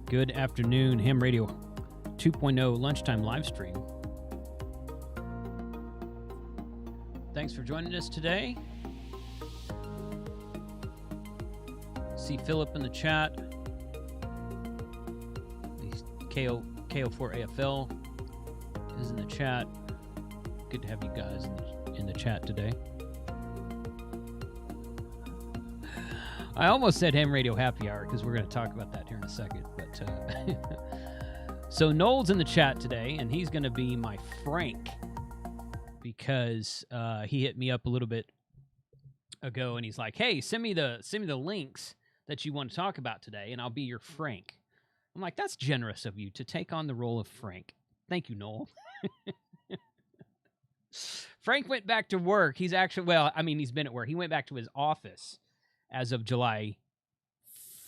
Good afternoon, Ham Radio 2.0 Lunchtime Livestream. Thanks for joining us today. See Philip in the chat. KO4AFL is in the chat. Good to have you guys in the chat today. I almost said Ham Radio Happy Hour because we're going to talk about that here in a second. But so Noel's in the chat today, and he's going to be my Frank because he hit me up a little bit ago, and he's like, "Hey, send me the links that you want to talk about today, and I'll be your Frank." I'm like, "That's generous of you to take on the role of Frank. Thank you, Noel." Frank went back to work. He's actually, he's been at work. He went back to his office as of July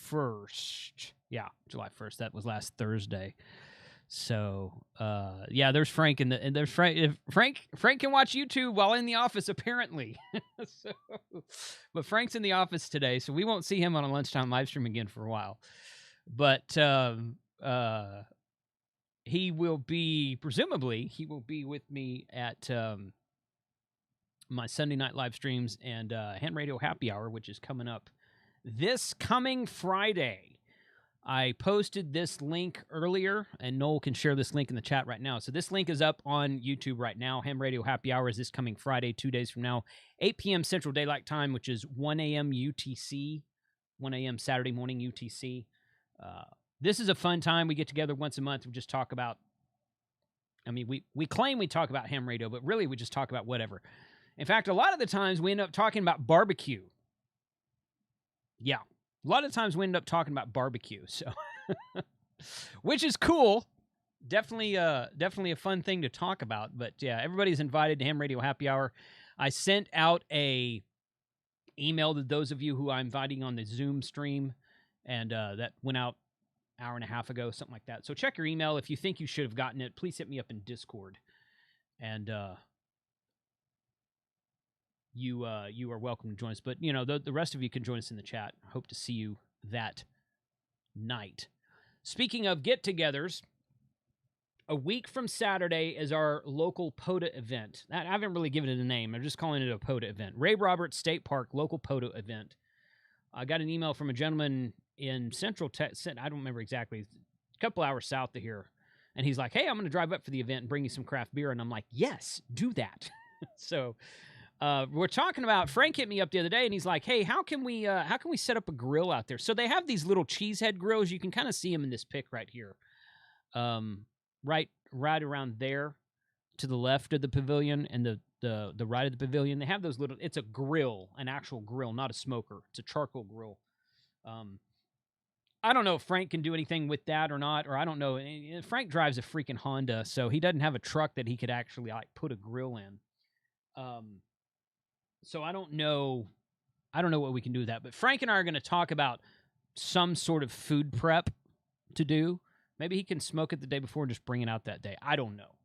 1st. Yeah, July 1st. That was last Thursday. So, there's Frank there's Frank. Frank can watch YouTube while in the office, apparently. But Frank's in the office today, so we won't see him on a lunchtime live stream again for a while. But he will be, presumably, with me at my Sunday night live streams and Ham Radio Happy Hour, which is coming up this coming Friday. I posted this link earlier, and Noel can share this link in the chat right now. So this link is up on YouTube right now. Ham Radio Happy Hour is this coming Friday, 2 days from now, 8 p.m. Central Daylight Time, which is 1 a.m. UTC, 1 a.m. Saturday morning UTC. This is a fun time. We get together once a month. We just talk about, we claim we talk about ham radio, but really we just talk about whatever. In fact, a lot of the times we end up talking about barbecue. Yeah, a lot of times we end up talking about barbecue, so which is cool. Definitely a fun thing to talk about. But yeah, everybody's invited to Ham Radio Happy Hour. I sent out a email to those of you who I'm inviting on the Zoom stream, and that went out an hour and a half ago, something like that. So check your email. If you think you should have gotten it, please hit me up in Discord. And you are welcome to join us. But, the rest of you can join us in the chat. I hope to see you that night. Speaking of get-togethers, a week from Saturday is our local POTA event. I haven't really given it a name. I'm just calling it a POTA event. Ray Roberts State Park local POTA event. I got an email from a gentleman in Central Texas. I don't remember exactly. A couple hours south of here. And he's like, "Hey, I'm going to drive up for the event and bring you some craft beer." And I'm like, "Yes, do that." So we're talking about, Frank hit me up the other day, and he's like, "Hey, how can we set up a grill out there?" So they have these little cheesehead grills. You can kind of see them in this pic right here. Right around there to the left of the pavilion and the right of the pavilion. They have those little, it's a grill, an actual grill, not a smoker. It's a charcoal grill. I don't know if Frank can do anything with that or not, or I don't know. Frank drives a freaking Honda, so he doesn't have a truck that he could actually put a grill in. So I don't know what we can do with that. But Frank and I are going to talk about some sort of food prep to do. Maybe he can smoke it the day before and just bring it out that day. I don't know.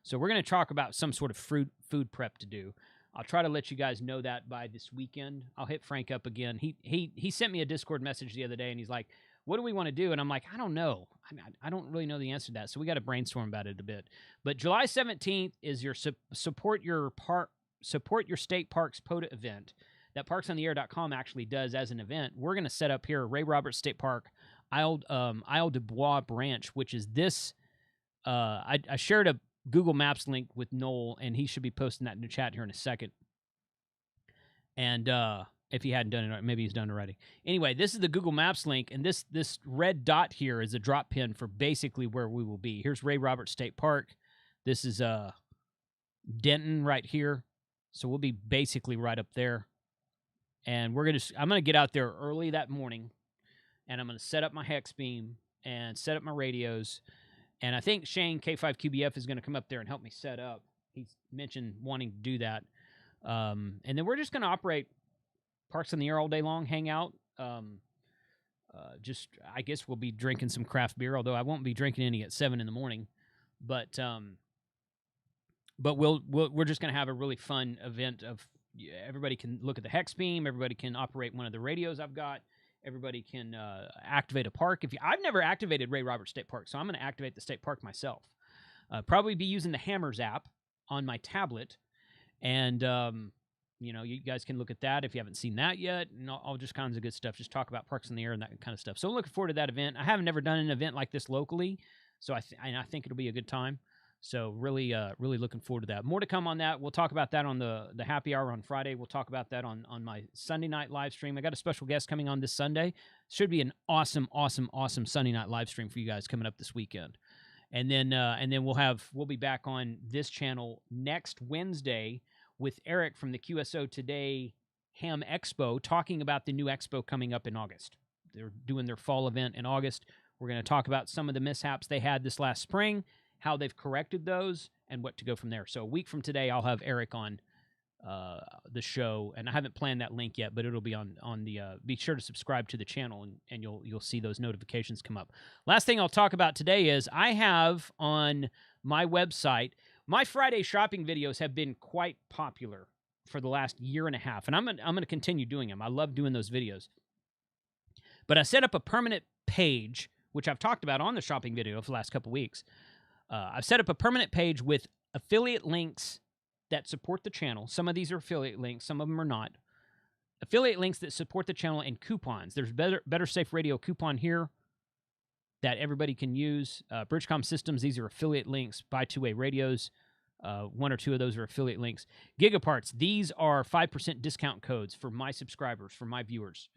So we're going to talk about some sort of food prep to do. I'll try to let you guys know that by this weekend. I'll hit Frank up again. He sent me a Discord message the other day, and he's like, "What do we want to do?" And I'm like, "I don't know. I don't really know the answer to that." So we got to brainstorm about it a bit. But July 17th is your support your state parks POTA event that parksontheair.com actually does as an event. We're going to set up here Ray Roberts State Park, Isle de Bois Branch, which is this. I shared a Google Maps link with Noel, and he should be posting that in the chat here in a second. And if he hadn't done it, maybe he's done it already. Anyway, this is the Google Maps link, and this red dot here is a drop pin for basically where we will be. Here's Ray Roberts State Park. This is Denton right here. So we'll be basically right up there. And I'm gonna get out there early that morning, and I'm gonna set up my hex beam and set up my radios. And I think Shane K5QBF is gonna come up there and help me set up. He's mentioned wanting to do that. And then we're just gonna operate Parks on the Air all day long, hang out. I guess we'll be drinking some craft beer, although I won't be drinking any at 7 in the morning. But we're just going to have a really fun event of everybody can look at the hex beam, everybody can operate one of the radios I've got, everybody can activate a park. I've never activated Ray Roberts State Park, so I'm going to activate the state park myself. Probably be using the Hammers app on my tablet, and you guys can look at that if you haven't seen that yet, and all just kinds of good stuff. Just talk about parks in the air and that kind of stuff. So I'm looking forward to that event. I haven't never done an event like this locally, so I think it'll be a good time. So really looking forward to that. More to come on that. We'll talk about that on the happy hour on Friday. We'll talk about that on my Sunday night live stream. I got a special guest coming on this Sunday. Should be an awesome Sunday night live stream for you guys coming up this weekend. And then we'll be back on this channel next Wednesday with Eric from the QSO Today Ham Expo, talking about the new expo coming up in August. They're doing their fall event in August. We're going to talk about some of the mishaps they had this last spring, how they've corrected those, and what to go from there. So a week from today, I'll have Eric on the show, and I haven't planned that link yet, but it'll be on the. Be sure to subscribe to the channel, and you'll see those notifications come up. Last thing I'll talk about today is I have on my website, my Friday shopping videos have been quite popular for the last year and a half, and I'm gonna continue doing them. I love doing those videos. But I set up a permanent page, which I've talked about on the shopping video for the last couple weeks. I've set up a permanent page with affiliate links that support the channel. Some of these are affiliate links, some of them are not. Affiliate links that support the channel and coupons. There's Better Safe Radio coupon here that everybody can use. Bridgecom Systems, these are affiliate links. Buy two-way radios. One or two of those are affiliate links. Gigaparts, these are 5% discount codes for my subscribers, for my viewers.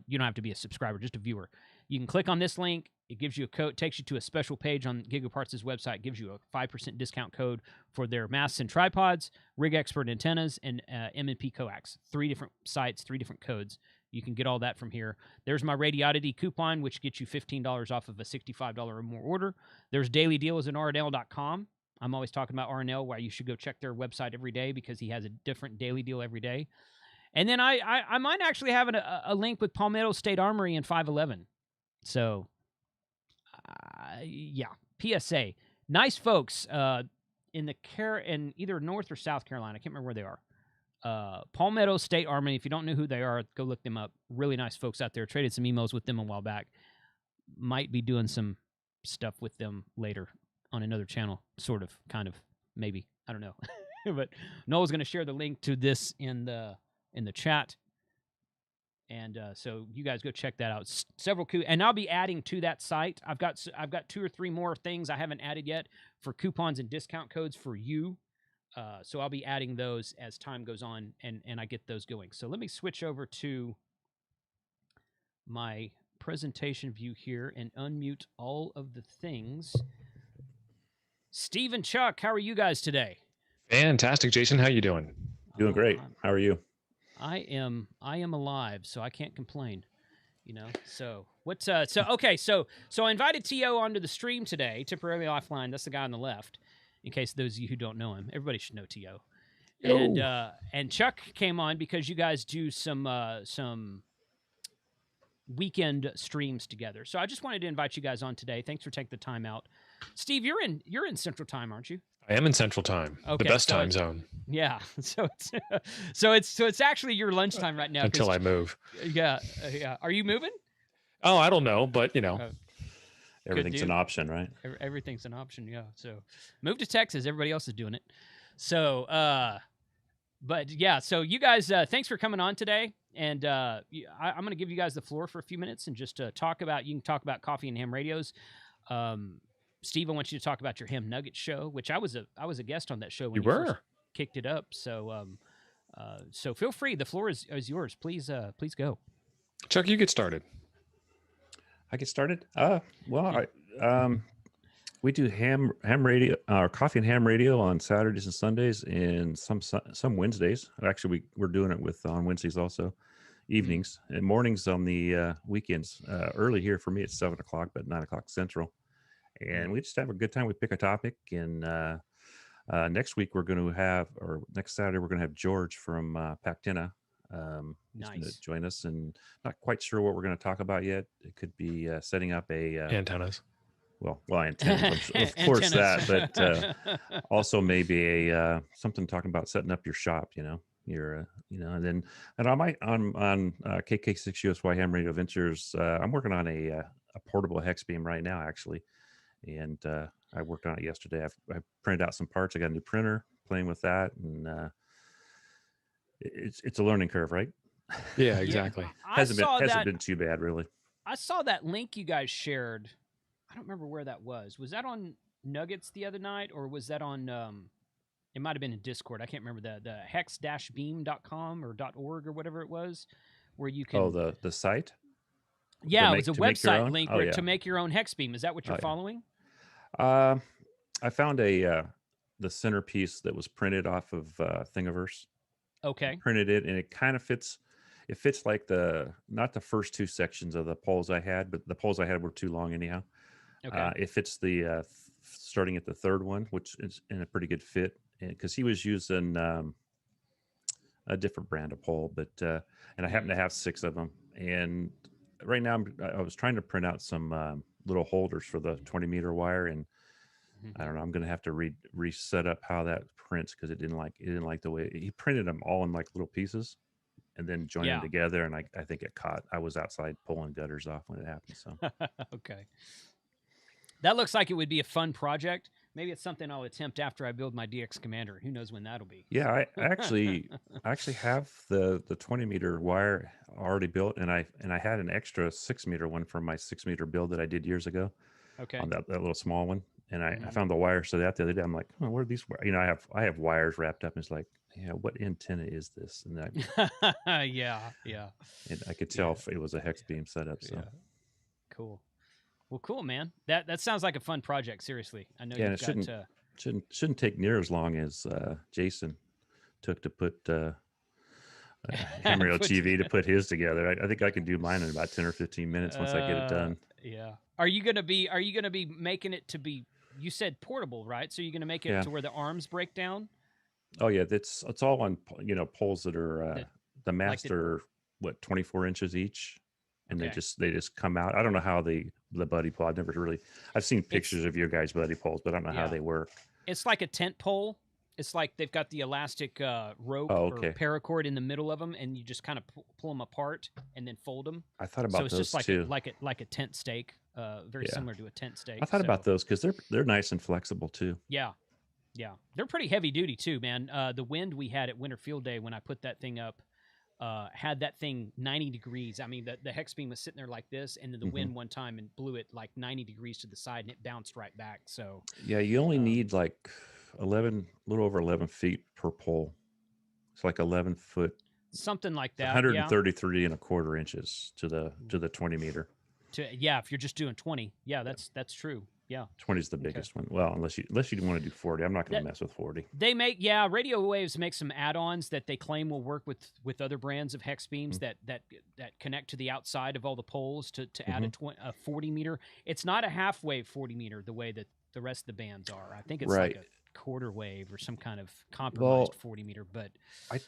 You don't have to be a subscriber, just a viewer. You can click on this link. It gives you a code, takes you to a special page on Gigaparts' website, gives you a 5% discount code for their masts and tripods, Rig Expert antennas, and M&P coax. 3 different sites, 3 different codes. You can get all that from here. There's my Radiodity coupon, which gets you $15 off of a $65 or more order. There's daily deals at RNL.com. I'm always talking about RNL, why you should go check their website every day because he has a different daily deal every day. And then I might actually have a link with Palmetto State Armory and 511. So, yeah, PSA. Nice folks in either North or South Carolina. I can't remember where they are. Palmetto State Armory. If you don't know who they are, go look them up. Really nice folks out there. Traded some emails with them a while back. Might be doing some stuff with them later on another channel. Sort of, kind of, maybe. I don't know. But Noel's going to share the link to this in the chat. And so you guys go check that out. And I'll be adding to that site. I've got 2 or 3 more things I haven't added yet for coupons and discount codes for you. So I'll be adding those as time goes on and I get those going. So let me switch over to my presentation view here and unmute all of the things. Steve and Chuck, how are you guys today? Fantastic, Jason. How you doing? Doing great. How are you? I am alive, so I can't complain. So what's okay, so I invited T.O. onto the stream today, temporarily offline. That's the guy on the left, in case those of you who don't know him. Everybody should know T.O. And Chuck came on because you guys do some weekend streams together. So I just wanted to invite you guys on today. Thanks for taking the time out. Steve, you're in Central Time, aren't you? I am in Central Time, the best time zone. Yeah, so it's actually your lunchtime right now. Until I move. Yeah. Are you moving? Oh, I don't know, but everything's an option, right? Everything's an option, yeah. So move to Texas. Everybody else is doing it. So, but yeah. So you guys, thanks for coming on today. And I'm going to give you guys the floor for a few minutes and just talk about. You can talk about coffee and ham radios. Steve, I want you to talk about your ham nugget show, which I was a guest on that show when you first kicked it up. So so feel free. The floor is yours. Please go. Chuck, you get started. I get started. We do ham radio, coffee and ham radio on Saturdays and Sundays, and some Wednesdays. Actually, we're doing it on Wednesdays also, evenings and mornings on the weekends. Early here for me, it's 7 o'clock, but 9 o'clock Central. And we just have a good time. We pick a topic, and next week next Saturday we're going to have George from Pactina. He's going to join us, and not quite sure what we're going to talk about yet. It could be setting up antennas. Well, antennas, of course that, but also maybe something talking about setting up your shop. You're, and on KK6USY Ham Radio Ventures, I'm working on a portable hex beam right now, actually, and I worked on it yesterday. I printed out some parts. I got a new printer, playing with that, and it's a learning curve, right? Yeah, exactly. Hasn't been too bad, really. I saw that link you guys shared. I don't remember where that was. Was that on Nuggets the other night, or was that on it might have been in Discord. I can't remember the hex-beam.com or .org or whatever it was, where you can. Oh, the site. Yeah, it was a website link to make your own hex beam. Is that what you're following? I found the centerpiece that was printed off of Thingiverse. Okay. Printed it, and it kind of fits. It fits like not the first two sections of the poles I had, but the poles I had were too long anyhow. Okay. It fits the starting at the third one, which is in a pretty good fit, because he was using a different brand of pole, but and I happen to have 6 of them. And right now I was trying to print out some little holders for the 20-meter wire, and I don't know. I'm going to have to reset up how that prints, because it didn't like the way he printed them all in like little pieces, and then joined them together. And I think it caught. I was outside pulling gutters off when it happened. So okay, that looks like it would be a fun project. Maybe it's something I'll attempt after I build my DX Commander. Who knows when that'll be? Yeah, I actually have the 20-meter wire already built, and I had an extra 6-meter one from my 6-meter build that I did years ago. Okay, on that little small one. And I found the wire. So that the other day, I'm like, oh, what are these? I have wires wrapped up. And it's like, yeah, what antenna is this? And yeah. And I could tell if it was a hex beam setup. So cool. Well, cool, man. That sounds like a fun project. Seriously, I know. Yeah, and it shouldn't take near as long as Jason took to put Ham Radio TV to put his together. I think I can do mine in about 10 or 15 minutes once I get it done. Yeah. Are you gonna be making it to be? You said portable, right? So you're gonna make it to where the arms break down? Oh yeah, it's all on poles that are the mast are 24 inches each, and they just come out. I don't know how the buddy pole. I've seen pictures of your guys' buddy poles, but I don't know how they work. It's like a tent pole. It's like they've got the elastic rope or paracord in the middle of them, and you just kind of pull them apart and then fold them. I thought about those too. So it's just like a tent stake, very similar to a tent stake. I thought about those because they're nice and flexible too. Yeah, they're pretty heavy duty too, man. The wind we had at Winter Field Day when I put that thing up had that thing 90 degrees. I mean, the hex beam was sitting there like this, and then the wind one time and blew it like 90 degrees to the side, and it bounced right back. So yeah, you only need like a little over 11 feet per pole. It's like 11 foot, something like that. 133 and a quarter inches to the 20-meter. If you're just doing 20, that's true. Yeah, 20 is the biggest one. Well, unless you want to do 40, I'm not going to mess with 40. They make Radio Waves make some add-ons that they claim will work with other brands of hex beams that connect to the outside of all the poles to add a 40 meter. It's not a half wave 40 meter the way that the rest of the bands are. I think it's like a quarter wave or some kind of compromised 40 meter, but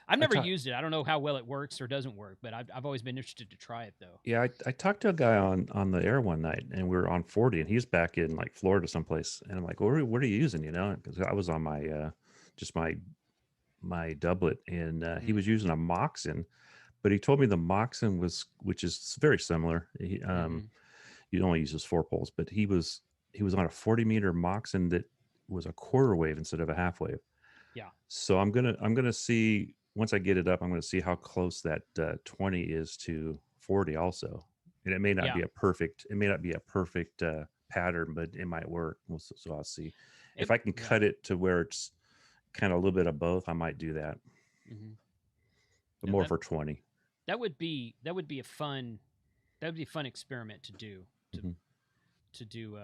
I've never used it. I don't know how well it works or doesn't work, but I've always been interested to try it though. Yeah, I talked to a guy on the air one night, and we were on 40, and he's back in like Florida someplace, and I'm like, what are you using? Because I was on my just my doublet, and he was using a Moxon, but he told me the Moxon which is very similar. He only uses 4 poles, but he was on a 40-meter Moxon that was a quarter wave instead of a half wave. Yeah. So I'm gonna see, once I get it up, I'm gonna see how close that 20 is to 40 also. And it may not be a perfect pattern, but it might work. So I'll see if I can cut it to where it's kind of a little bit of both. I might do that. But more for 20. That would be a fun experiment to do. To do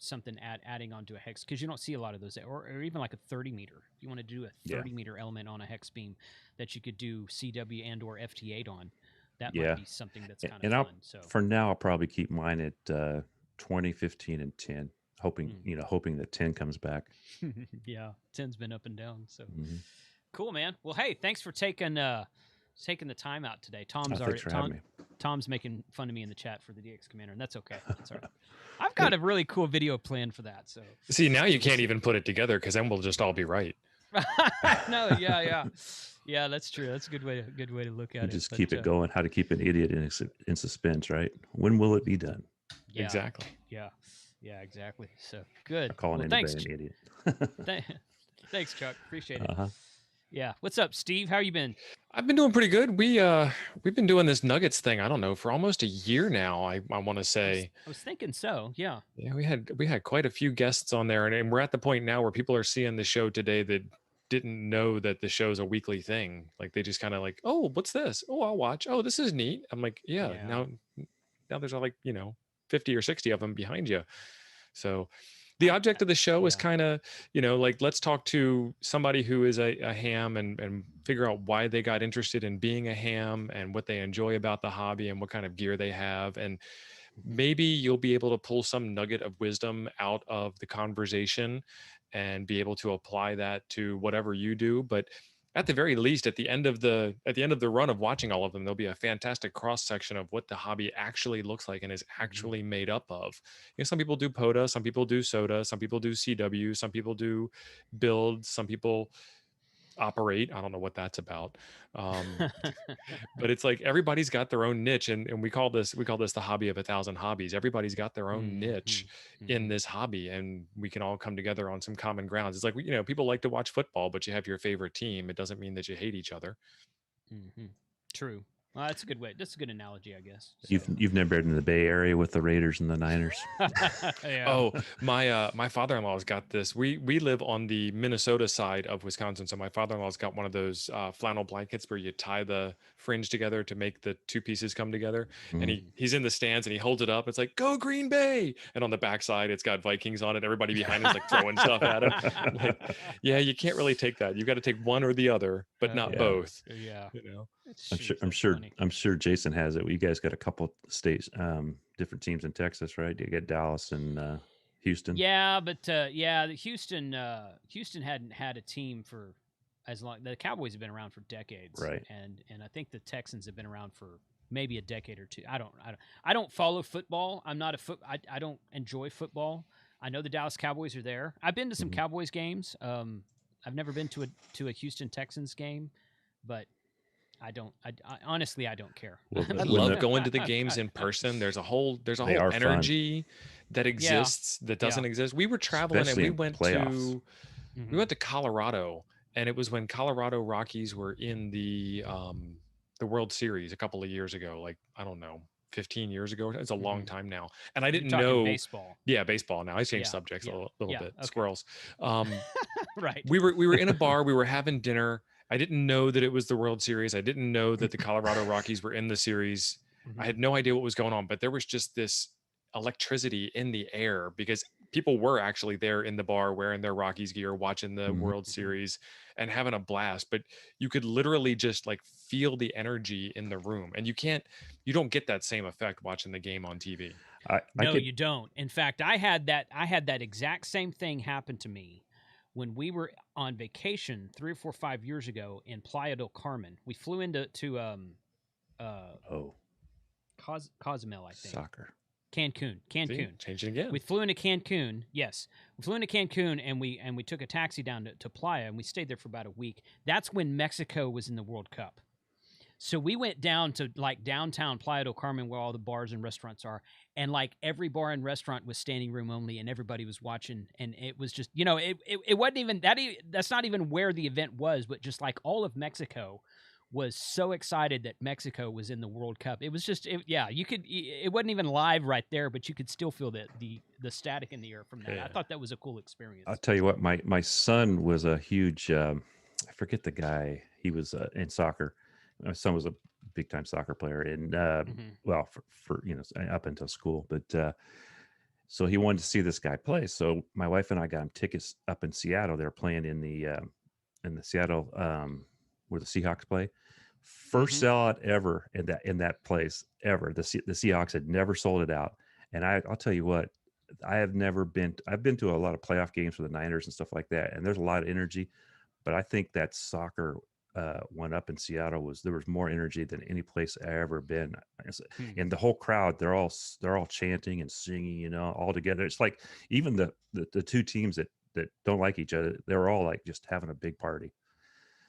something adding onto a hex, because you don't see a lot of those, or even like a 30 meter. If you want to do a 30 meter element on a hex beam that you could do CW and or FT8 on, that might be something that's kind of fun. So for now, I'll probably keep mine at 20, 15, and 10, hoping that 10 comes back. Yeah, 10's been up and down. So cool, man. Well, hey, thanks for taking the time out today. Tom's making fun of me in the chat for the DX Commander, and that's okay. That's all right. I've got a really cool video planned for that. So see, now you can't even put it together, because then we'll just all be right. No, yeah. That's true. That's a good way to look You at it. just But keep it going. How to keep an idiot in suspense, right? When will it be done? yeah, Exactly. yeah, exactly. So good. Not calling Well, thanks, anybody an idiot. th- thanks, Chuck. Appreciate it. Uh-huh. Yeah. What's up, Steve? How you been? I've been doing pretty good. We've been doing this Nuggets thing, I don't know, for almost a year now, I want to say. I was thinking so. Yeah. Yeah, we had quite a few guests on there, and we're at the point now where people are seeing the show today that didn't know that the show's a weekly thing. Like they just kind of like, oh, what's this? Oh, I'll watch. Oh, this is neat. I'm like, yeah. Yeah. Now there's like 50 or 60 of them behind you. So the object of the show is Yeah. kind of, like let's talk to somebody who is a ham and figure out why they got interested in being a ham and what they enjoy about the hobby and what kind of gear they have. And maybe you'll be able to pull some nugget of wisdom out of the conversation and be able to apply that to whatever you do. But at the very least, at the end of the run of watching all of them, there'll be a fantastic cross section of what the hobby actually looks like and is actually made up of. Some people do POTA, some people do soda, some people do CW, some people do build, some people operate. I don't know what that's about. But it's like everybody's got their own niche, and we call this the hobby of 1,000 hobbies. Everybody's got their own niche in this hobby, and we can all come together on some common grounds. It's like, people like to watch football, but you have your favorite team. It doesn't mean that you hate each other. True. Well, that's a good way. That's a good analogy, I guess. So. You've never been in the Bay Area with the Raiders and the Niners. Yeah. Oh, my father-in-law's got this. We live on the Minnesota side of Wisconsin, so my father-in-law's got one of those flannel blankets where you tie the fringe together to make the two pieces come together. And he's in the stands and he holds it up. It's like, go Green Bay! And on the backside, it's got Vikings on it. Everybody behind him's like throwing stuff at him. Like, yeah, you can't really take that. You got to take one or the other, but not both. Yeah. I'm sure Jason has it. You guys got a couple states, different teams in Texas, right? You got Dallas and Houston. Yeah, but Houston hadn't had a team for as long. The Cowboys have been around for decades, right? And I think the Texans have been around for maybe a decade or two. I don't follow football. I'm not I don't enjoy football. I know the Dallas Cowboys are there. I've been to some Cowboys games. I've never been to a Houston Texans game, but I honestly, I don't care. Well, I love going to the games in person. There's a whole energy that exists that doesn't exist. We were traveling especially and we went to Colorado, and it was when Colorado Rockies were in the World Series a couple of years ago. Like, I don't know, 15 years ago. It's a long time now. And I didn't know baseball. Yeah, baseball now. I changed subjects a little bit. Okay. Squirrels. Right. We were in a bar, we were having dinner. I didn't know that it was the World Series. I didn't know that the Colorado Rockies were in the series. I had no idea what was going on, but there was just this electricity in the air because people were actually there in the bar wearing their Rockies gear, watching the World Series and having a blast. But you could literally just like feel the energy in the room, and you don't get that same effect watching the game on TV. You don't. In fact, I had that exact same thing happen to me when we were on vacation 3 or 4 5 years ago in Playa del Carmen. We flew into Cozumel, I think. Soccer. Cancun. See, changing again. We flew into Cancun. Yes, we flew into Cancun, and we took a taxi down to Playa, and we stayed there for about a week. That's when Mexico was in the World Cup. So we went down to like downtown Playa del Carmen where all the bars and restaurants are. And like every bar and restaurant was standing room only and everybody was watching. And it was just, it wasn't even that. That's not even where the event was, but just like all of Mexico was so excited that Mexico was in the World Cup. It was just, it wasn't even live right there, but you could still feel the static in the air from that. Yeah. I thought that was a cool experience. I'll tell you what, my son was a huge, I forget the guy. He was in soccer. My son was a big time soccer player and well, for up until school, but so he wanted to see this guy play. So my wife and I got him tickets up in Seattle. They're playing in the Seattle where the Seahawks play. First sellout ever in that place ever. The Seahawks had never sold it out. And I'll tell you what, I've been to a lot of playoff games for the Niners and stuff like that, and there's a lot of energy. But I think that soccer one up in Seattle there was more energy than any place I ever been. And the whole crowd, they're all chanting and singing, all together. It's like even the two teams that that don't like each other. They're all like just having a big party.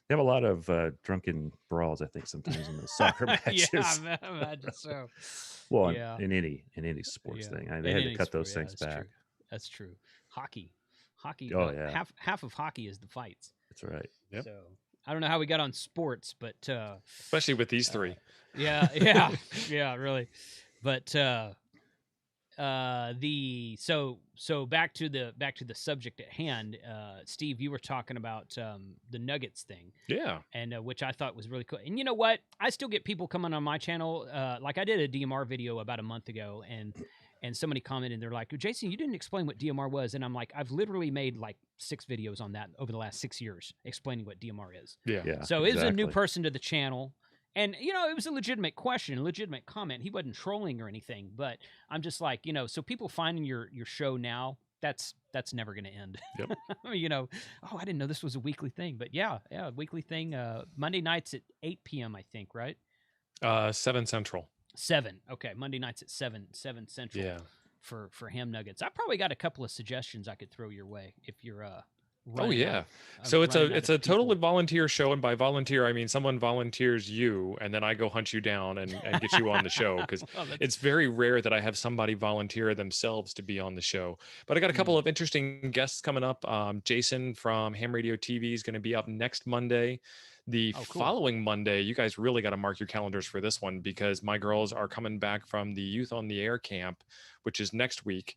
They have a lot of drunken brawls, I think, sometimes in those soccer matches. Yeah, I imagine so. Well, Yeah. in any sports thing, they In had to any cut sport, those things that's back. true. That's true. Hockey. Oh yeah, half of hockey is the fights. that's right. Yep. So I don't know how we got on sports, but Especially with these three. yeah, really. But so back to the subject at hand. Steve, you were talking about the Nuggets thing. Yeah. And which I thought was really cool. And you know what? I still get people coming on my channel. Like I did a DMR video about a month ago, and somebody commented, and they're like, Jason, you didn't explain what DMR was. And I'm like, I've literally made like 6 videos on that over the last 6 years explaining what DMR is. Yeah. So it was a new person to the channel. And, it was a legitimate question, a legitimate comment. He wasn't trolling or anything, but I'm just like, so people finding your show now, that's never going to end. Yep. Oh, I didn't know this was a weekly thing, but yeah, weekly thing. Monday nights at 8 p.m., I think, right? 7 Central. 7. Okay. Monday nights at 7 Central. Yeah. For ham nuggets. I probably got a couple of suggestions I could throw your way if you're Oh yeah. So it's a totally volunteer show, and by volunteer I mean someone volunteers you, and then I go hunt you down and get you on the show, because it's very rare that I have somebody volunteer themselves to be on the show. But I got a couple of interesting guests coming up. Jason from Ham Radio TV is going to be up next Monday. The following Monday, you guys really got to mark your calendars for this one, because my girls are coming back from the Youth on the Air camp, which is next week.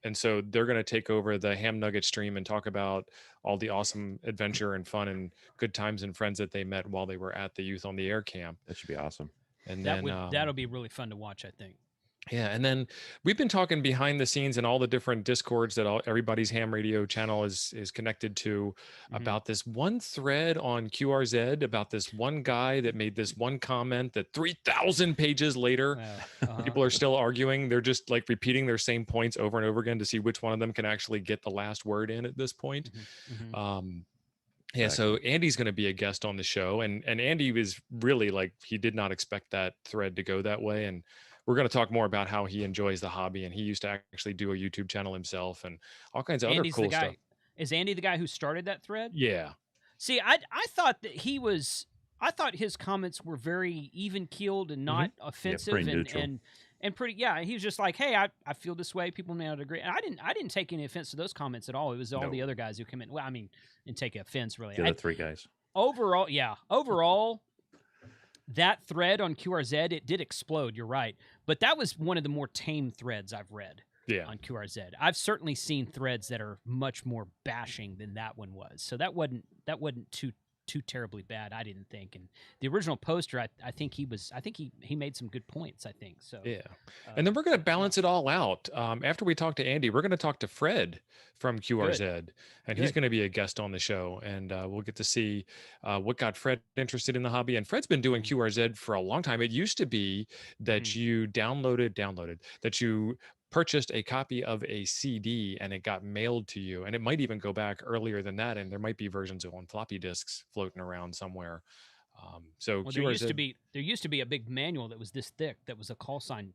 And so they're going to take over the Ham Nugget stream and talk about all the awesome adventure and fun and good times and friends that they met while they were at the Youth on the Air camp. That should be awesome. And that'll be really fun to watch, I think. Yeah, and then we've been talking behind the scenes and all the different discords that everybody's ham radio channel is connected to, about this one thread on QRZ, about this one guy that made this one comment that 3,000 pages later, people are still arguing. They're just like repeating their same points over and over again to see which one of them can actually get the last word in at this point. Yeah, so Andy's going to be a guest on the show, and Andy was really like, he did not expect that thread to go that way, and we're going to talk more about how he enjoys the hobby, and he used to actually do a YouTube channel himself and all kinds of other cool stuff. Is Andy the guy who started that thread? Yeah. See, I thought that I thought his comments were very even keeled and not offensive and pretty. Yeah, he was just like, hey, I feel this way. People may not agree. And I didn't take any offense to those comments at all. It was all the other guys who come in. Well, I mean, didn't take offense really. The other 3 guys. Overall, that thread on QRZ, it did explode. You're right, but that was one of the more tame threads I've read. Yeah. On QRZ, I've certainly seen threads that are much more bashing than that one was. So that wasn't too terribly bad, I didn't think. And the original poster, I think he made some good points, I think. So yeah. And then we're going to balance it all out. After we talk to Andy, we're going to talk to Fred from QRZ, and he's going to be a guest on the show, and we'll get to see what got Fred interested in the hobby. And Fred's been doing QRZ for a long time. It used to be that you that you purchased a copy of a CD and it got mailed to you, and it might even go back earlier than that, and there might be versions on floppy disks floating around somewhere. So there used to be a big manual that was this thick, that was a call sign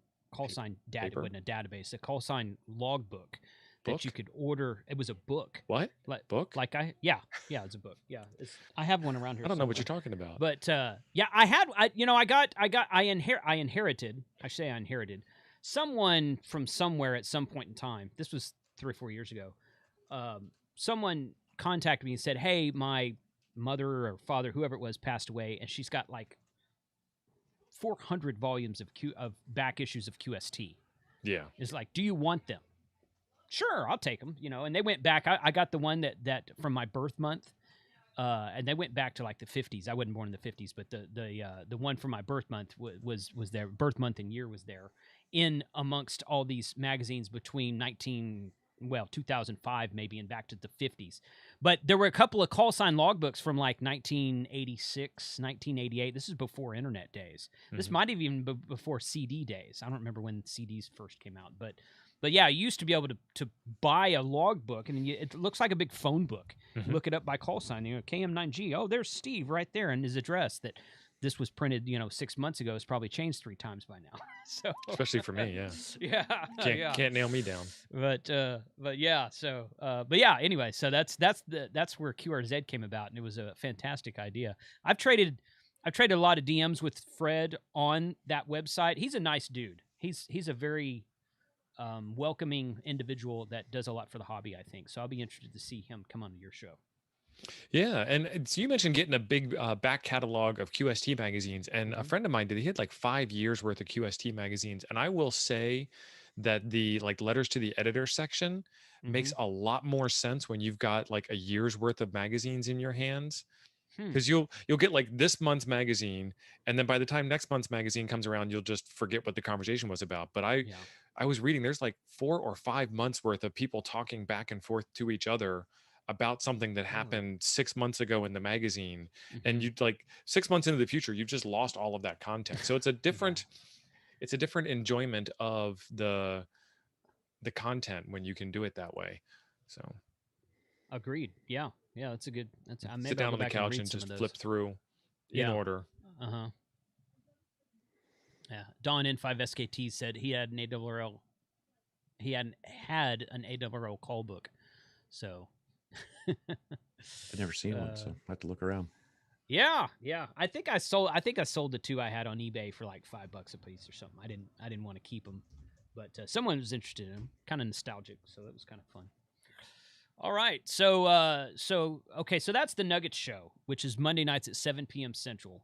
data. It wasn't a database, a call sign logbook that you could order. It was a book. What? Book? Like yeah, it's a book. Yeah, I have one around here. I don't know what you're talking about. But yeah, I inherited someone from somewhere at some point in time. This was 3 or 4 years ago. Someone contacted me and said, hey, my mother or father, whoever it was, passed away, and she's got like 400 volumes of back issues of QST. Yeah. It's like, do you want them? Sure, I'll take them. And they went back. I got the one that from my birth month. And they went back to like the 50s. I wasn't born in the 50s, but the one from my birth month was there. Birth month and year was there, in amongst all these magazines between 2005 maybe and back to the 50s. But there were a couple of call sign logbooks from like 1986, 1988. This is before internet days. This might have even been before CD days. I don't remember when CDs first came out, but yeah, you used to be able to buy a logbook, and it looks like a big phone book. Look it up by call sign. KM9G. Oh, there's Steve right there and his address. this was printed, 6 months ago, it's probably changed 3 times by now. So Especially for me, yeah. yeah, Can't nail me down. But yeah, so but yeah, anyway, so that's where QRZ came about, and it was a fantastic idea. I've traded a lot of DMs with Fred on that website. He's a nice dude. He's a very welcoming individual that does a lot for the hobby, I think. So I'll be interested to see him come on your show. Yeah, and so you mentioned getting a big back catalog of QST magazines, and a friend of mine did. He had like 5 years worth of QST magazines, and I will say that the like letters to the editor section makes a lot more sense when you've got like a year's worth of magazines in your hands, because you'll get like this month's magazine, and then by the time next month's magazine comes around, you'll just forget what the conversation was about. But I was reading, there's like 4 or 5 months worth of people talking back and forth to each other about something that happened 6 months ago in the magazine, and you'd like 6 months into the future, you've just lost all of that context. So it's a different it's a different enjoyment of the content when you can do it that way. So Agreed. Yeah, that's a good. sit down on the couch and just flip through in order. Yeah. Don N5SKT said he had an ARRL. He hadn't had an ARRL call book, so. I've never seen one, so I have to look around. Yeah. I think I sold the 2 I had on eBay for like $5 a piece or something. I didn't want to keep them, but someone was interested in them. Kind of nostalgic, so it was kind of fun. All right, so that's the Nugget Show, which is Monday nights at 7 p.m. Central,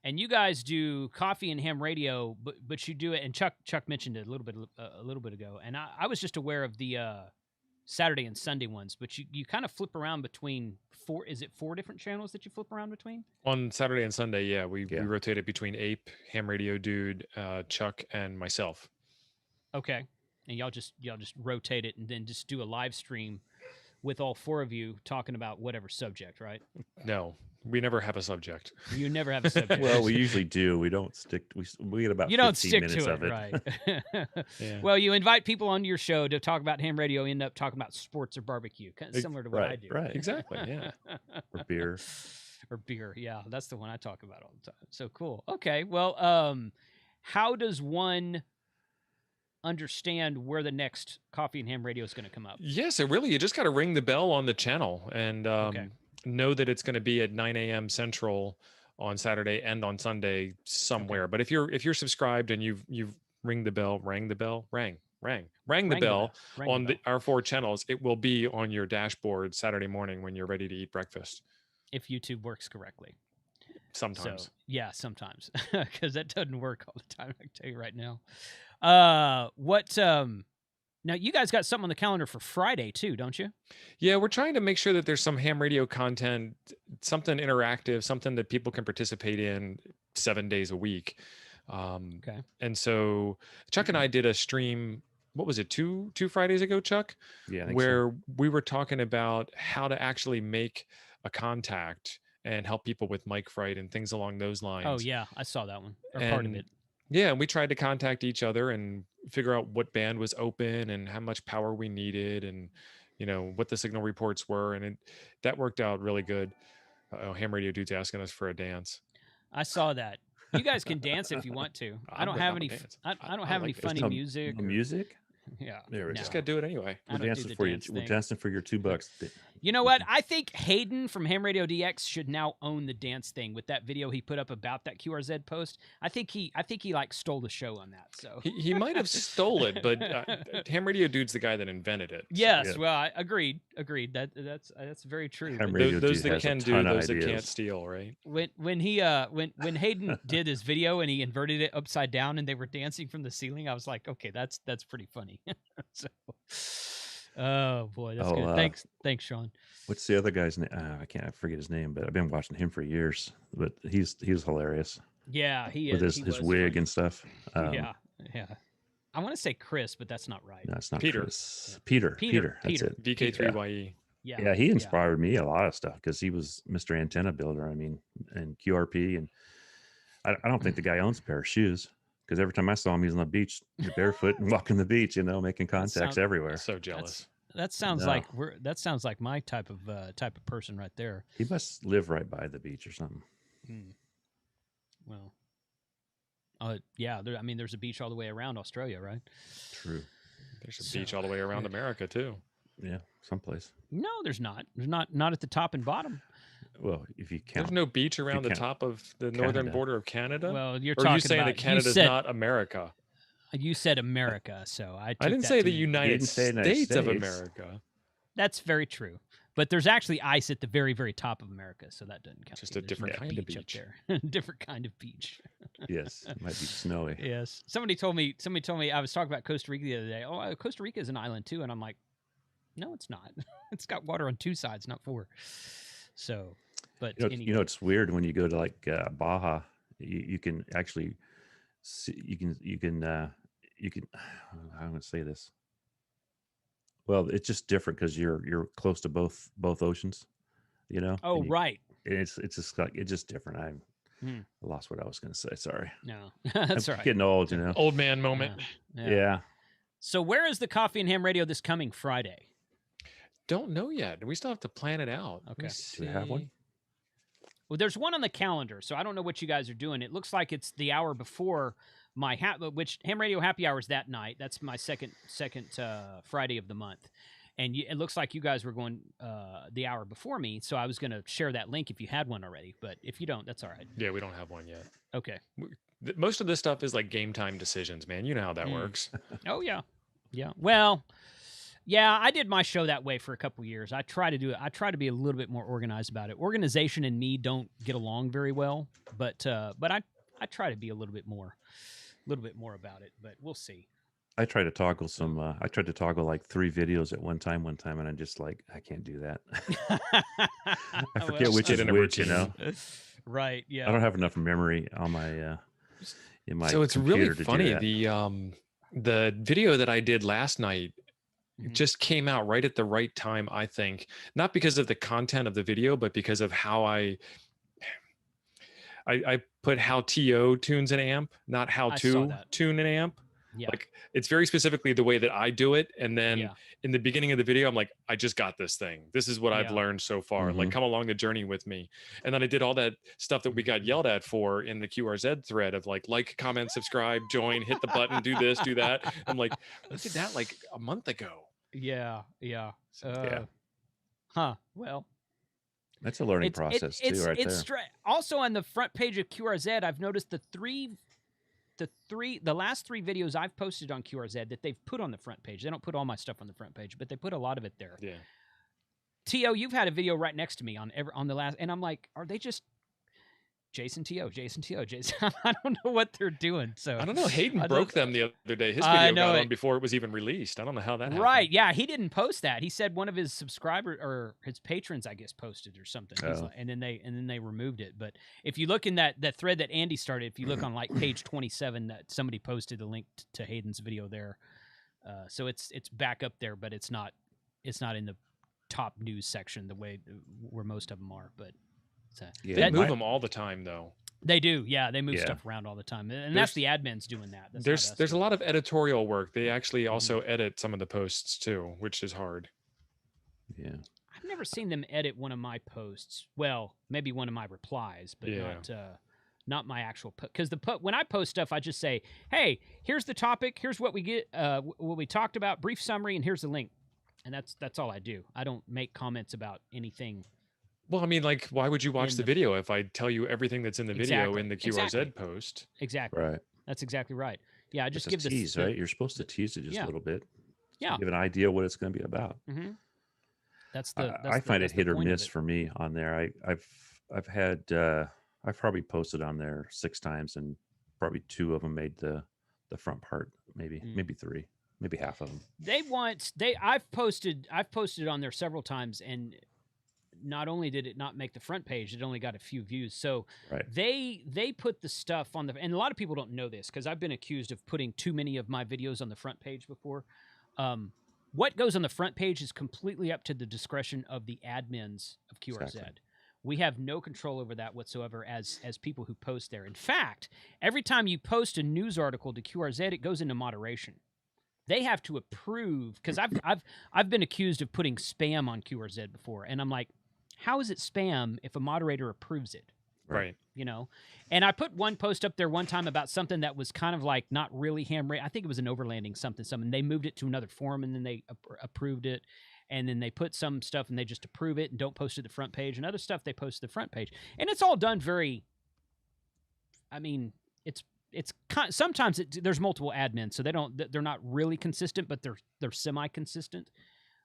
and you guys do Coffee and Ham Radio, but you do it. And Chuck mentioned it a little bit ago, and I was just aware of the Saturday and Sunday ones, but you kind of flip around between 4. Is it 4 different channels that you flip around between? On Saturday and Sunday, we rotated between Ape, Ham Radio Dude, Chuck, and myself. Okay, and y'all just rotate it and then just do a live stream with all 4 of you talking about whatever subject, right? No, we never have a subject. You never have a subject. Well, we usually do. We don't stick. We get about 15 minutes of it. Right? Yeah. Well, you invite people onto your show to talk about ham radio, end up talking about sports or barbecue, kind of similar to what I do. Right. Exactly. Yeah. Or beer. Or beer. Yeah, that's the one I talk about all the time. So cool. Okay. Well, how does one understand where the next Coffee and Ham Radio is going to come up? Yes, you just got to ring the bell on the channel and know that it's going to be at 9 a.m. Central on Saturday and on Sunday somewhere. Okay. But if you're subscribed and you've rang the bell on our 4 channels, it will be on your dashboard Saturday morning when you're ready to eat breakfast. If YouTube works correctly. Sometimes. So, yeah, sometimes, because that doesn't work all the time. I can tell you right now. Now you guys got something on the calendar for Friday too, don't you? Yeah, we're trying to make sure that there's some ham radio content, something interactive, something that people can participate in 7 days a week. Okay. And so Chuck and I did a stream. What was it? 2 Fridays ago, Chuck? Yeah. I think where so. we were talking about how to actually make a contact and help people with mic fright and things along those lines. Oh yeah, I saw that one. Or part of it. Yeah, and we tried to contact each other and figure out what band was open and how much power we needed and, what the signal reports were. And that worked out really good. Ham Radio Dude's asking us for a dance. I saw that. You guys can dance if you want to. I don't have any funny music. Music? Yeah. There we go. Just got to do it anyway. We're dancing for you. We're dancing for your $2. You know what? I think Hayden from Ham Radio DX should now own the dance thing with that video he put up about that QRZ post. I think he like stole the show on that. So he might have stole it, but Ham Radio Dude's the guy that invented it. Yes, so. Well, I agreed. That's very true. Those that can do, those that can't steal, right? When Hayden did his video and he inverted it upside down and they were dancing from the ceiling, I was like, okay, that's pretty funny. So. Oh boy, that's good. Thanks, Sean. What's the other guy's name? I forget his name, but I've been watching him for years. But he was hilarious. Yeah, he with his wig and stuff. Yeah. I want to say Chris, but that's not right. No, it's not Peter. Chris. Peter. That's it. VK3YE. Yeah, he inspired me a lot of stuff because he was Mr. Antenna Builder. I mean, and QRP, and I don't think the guy owns a pair of shoes. Because every time I saw him, he's on the beach, barefoot and walking the beach, making contacts everywhere. So jealous. That sounds like my type of person right there. He must live right by the beach or something. Well, yeah. I mean, there's a beach all the way around Australia, right? True. There's a beach all the way around America too. Yeah, someplace. No, there's not. There's not at the top and bottom. Well, if you count. There's no beach around the count top of the northern Canada. border of Canada. Well, you're Or are talking you saying about that Canada's not America? You said America, so I didn't that say to the mean- United Didn't say United States of States. America. That's very true. But there's actually ice at the very, very top of America, so that doesn't count. Just a There's different no kind of up beach. there. Different kind of beach. Yes, it might be snowy. Yes. Somebody told me. I was talking about Costa Rica the other day. Oh, Costa Rica is an island too, and I'm like, no, it's not. It's got water on 2 sides, not 4. So, but anyway. You know, it's weird when you go to like Baja. You can actually see. You can. How am I going to say this? Well, it's just different because you're close to both oceans. You know. Oh, And right. it's just like it's just different. I Hmm. lost what I was going to say. Sorry. No, that's I'm all right. getting old, you know. Old man moment. Yeah. So, where is the Coffee and Ham Radio this coming Friday? Don't know yet. We still have to plan it out. Let me Okay. Do we have one? see. Well, there's one on the calendar, so I don't know what you guys are doing. It looks like it's the hour before my which Ham Radio Happy Hour is that night. That's my second Friday of the month, and it looks like you guys were going the hour before me. So I was going to share that link if you had one already, but if you don't, that's all right. Yeah, we don't have one yet. Okay. Most of this stuff is like game time decisions, man. You know how that works. Oh yeah, yeah. Well, yeah, I did my show that way for a couple years. I try to do it. I try to be a little bit more organized about it. Organization and me don't get along very well, but I try to be a little bit more about it. But we'll see. I tried to toggle some. I tried to toggle like 3 videos at one time, and I'm just like, I can't do that. I forget which is get in a which. You know, Right? Yeah. I don't have enough memory on my in my. So it's really computer to do funny. that. The video that I did last night Mhm. just came out right at the right time, I think. Not because of the content of the video, but because of how I put how TO tunes an amp, not how I saw to that. tune an amp. Yeah. Like it's very specifically the way that I do it. And then Yeah. in the beginning of the video, I'm like, I just got this thing. This is what I've Yeah. learned so far. Like Mhm. come along the journey with me. And then I did all that stuff that we got yelled at for in the QRZ thread of like, comment, subscribe, join, hit the button, do this, do that. I'm like, look at that like a month ago. Yeah. Yeah. Yeah. Well, That's a learning process too, right there. Also on the front page of QRZ, I've noticed the last 3 videos I've posted on QRZ that they've put on the front page. They don't put all my stuff on the front page, but they put a lot of it there. Yeah. T.O., you've had a video right next to me on the last, and I'm like, are they just Jason T.O., Jason T.O., Jason? I don't know what they're doing. So I don't know. Hayden I broke don't- them the other day. His I video know got it. on before it was even released. I don't know how that happened. Right, yeah, he didn't post that. He said one of his subscribers or his patrons, I guess, posted or something. He's Oh. like, and then they removed it. But if you look in that thread that Andy started, if you look on like page 27, that somebody posted a link to Hayden's video there. So it's back up there, but it's not in the top news section the way where most of them are. But Yeah, They that- move them all the time though. they do, yeah, they move Yeah. stuff around all the time, and that's the admins doing that. That's not There's us there's a doing lot of editorial work. They actually Mm-hmm. also edit some of the posts too, which is hard. Yeah. I've never seen them edit one of my posts. Well, maybe one of my replies, but Yeah. not my actual because when I post stuff, I just say, "Hey, here's the topic. Here's what we get, what we talked about, brief summary, and here's the link." And that's all I do. I don't make comments about anything. Well, I mean, like, why would you watch In the the- video if I tell you everything that's in the video Exactly, in the QRZ exactly. post? Exactly. Right. That's exactly right. Yeah, I just It's give a the tease, right? You're supposed to tease it just Yeah. a little bit. So Yeah. you have an idea what it's going to be about. Mm-hmm. That's I find it that's the hit or point of miss it. for me on there. I've had I've probably posted on there 6 times, and probably 2 of them made the front part. Maybe 3, maybe half of them. I've posted on there several times, and not only did it not make the front page, it only got a few views. So Right. they put the stuff on and a lot of people don't know this because I've been accused of putting too many of my videos on the front page before. What goes on the front page is completely up to the discretion of the admins of QRZ. Exactly. We have no control over that whatsoever as people who post there. In fact, every time you post a news article to QRZ, it goes into moderation. They have to approve because I've been accused of putting spam on QRZ before, and I'm like, how is it spam if a moderator approves it? Right. You know, and I put one post up there one time about something that was kind of like not really ham radio. I think it was an overlanding something. They moved it to another forum and then they approved it. And then they put some stuff and they just approve it and don't post it to the front page, and other stuff they post to the front page. And it's all done very, I mean, it's sometimes there's multiple admins, so they're not really consistent, but they're semi-consistent.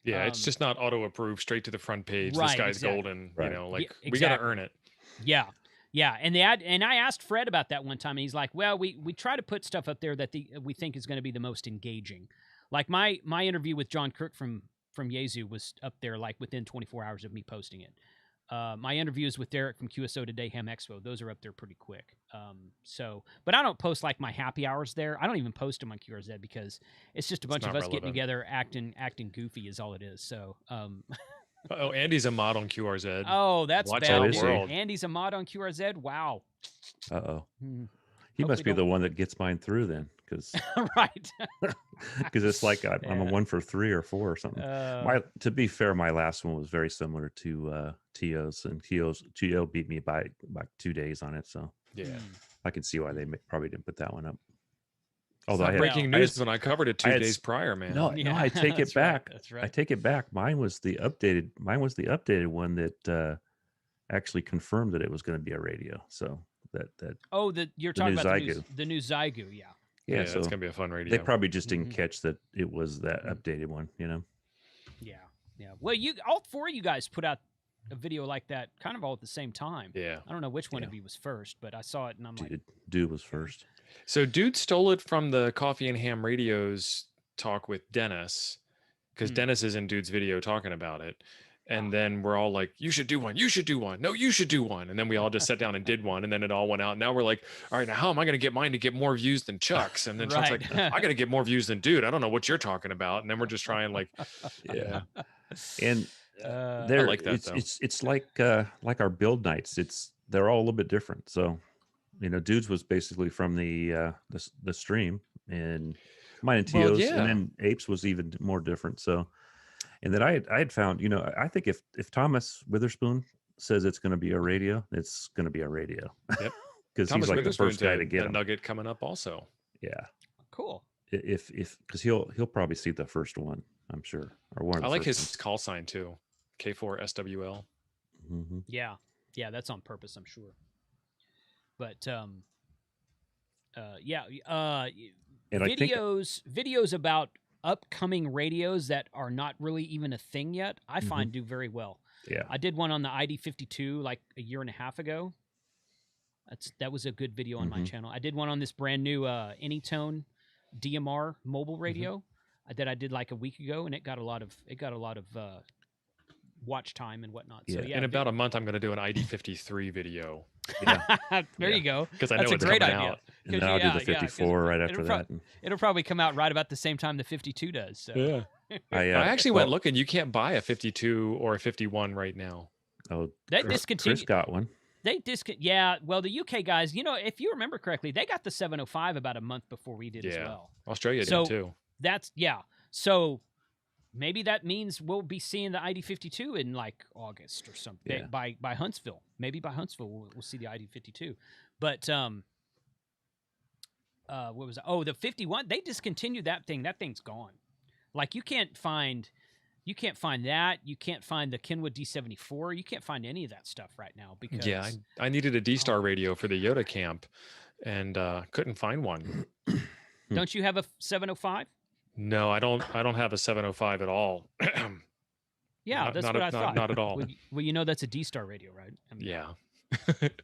Yeah, it's just not auto approved straight to the front page. Right, This guy's exactly. golden. Right. You know, like Yeah, we got to exactly. earn it. Yeah. Yeah, and I asked Fred about that one time, and he's like, "Well, we try to put stuff up there that we think is going to be the most engaging." Like my interview with John Kirk from Zaigu was up there like within 24 hours of me posting it. My interviews with Derek from QSO Today Ham Expo, those are up there pretty quick. But I don't post like my happy hours there. I don't even post them on QRZ because it's just a bunch of not us getting relevant. together, acting goofy is all it is. So, Oh, Andy's a mod on QRZ. oh, that's Watch bad. out, dude. world. Andy's a mod on QRZ. Wow. Uh-oh. Hmm. He must Hopefully be the one that gets mine through then, because Right. it's like I'm a Yeah. 1 for 3 or 4 or something. To be fair, my last one was very similar to Tio's, and Tio beat me by 2 days on it, so Yeah. I can see why they probably didn't put that one up. It's Although not I had, breaking I news had- when I covered it 2 I had days prior, man. no, Yeah, I take that's it right, back. that's I right. take it back. Mine was the updated one that actually confirmed that it was going to be a radio. So that Oh, you're the talking new about Zaigu. the new Zaigu, yeah. yeah. It's So gonna be a fun radio. they probably just didn't Mhm. catch that it was that updated one. You know. Yeah. Well, all four of you guys put out a video like that kind of all at the same time. Yeah. I don't know which one Yeah. of you was first, but I saw it and I'm like, Dude was first. So dude stole it from the Coffee and Ham Radio's talk with Dennis, because Hmm. Dennis is in dude's video talking about it. And then we're all like, you should do one. You should do one. No, you should do one. And then we all just sat down and did one. And then it all went out. Now we're like, all right, now how am I going to get mine to get more views than Chuck's? And then Chuck's like, Right. I got to get more views than dude. I don't know what you're talking about. And then we're just trying like, Yeah. And Uh, they're like that, though. it's like our build nights. They're all a little bit different. So, dudes was basically from the stream, and mine and Well, Tio's, yeah. and then Apes was even more different. So, and then I had found, I think if Thomas Witherspoon says it's going to be a radio, it's going to be a radio. Yep. Because Thomas he's like the Witherspoon's first guy to get a him. nugget coming up also. Yeah. cool. If because he'll probably see the first one, I'm sure, or one of the I like first his call sign too. K4SWL. ones. Mhm. Yeah, that's on purpose, I'm sure. But yeah, And I think videos about upcoming radios that are not really even a thing yet, I Mm-hmm. find do very well. yeah. I did one on the ID52 like a year and a half ago. That was a good video on my Mhm. channel. I did one on this brand new Anytone DMR mobile radio that I did like a week ago, and it got a lot of watch time and whatnot. So Yeah. yeah, In about a month, I'm going to do an ID53 video Yeah. there Yeah. you go. because I know That's a it's great coming idea. out. And then I'll do the 'cause 54 right after it'll that. And It'll probably come out right about the same time the 52 does. So. Yeah. I I actually went well, looking. You can't buy a 52 or a 51 right now. Oh, They Chris discontinued. got one. Yeah. Well, the UK guys, if you remember correctly, they got the 705 about a month before we did as Yeah. well. Australia So- did too. So maybe that means we'll be seeing the ID52 in like August or something Yeah. by Huntsville. Maybe by Huntsville we'll see the ID52. But what was it? Oh, the 51. They discontinued that thing. That thing's gone. Like you can't find that. You can't find the Kenwood D74. You can't find any of that stuff right now because Yeah, I needed a D-Star radio for the Yoda camp, and couldn't find one. Don't you have a 705? No, I don't have a 705 at all. Yeah, Not- that's not what a- I not- thought. not at all. Well, that's a D-Star radio, right? I mean, Yeah. it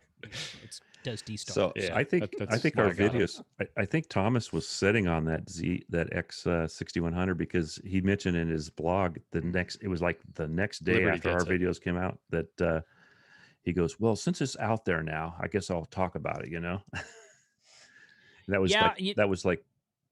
does D-Star. So Yeah, I think that's I think why our I got 'em. videos. I think Thomas was sitting on that X 6100 because he mentioned in his blog it was like the next day Liberty after our gets it. videos came out that he goes, well, since it's out there now, I guess I'll talk about it. And that was Yeah, like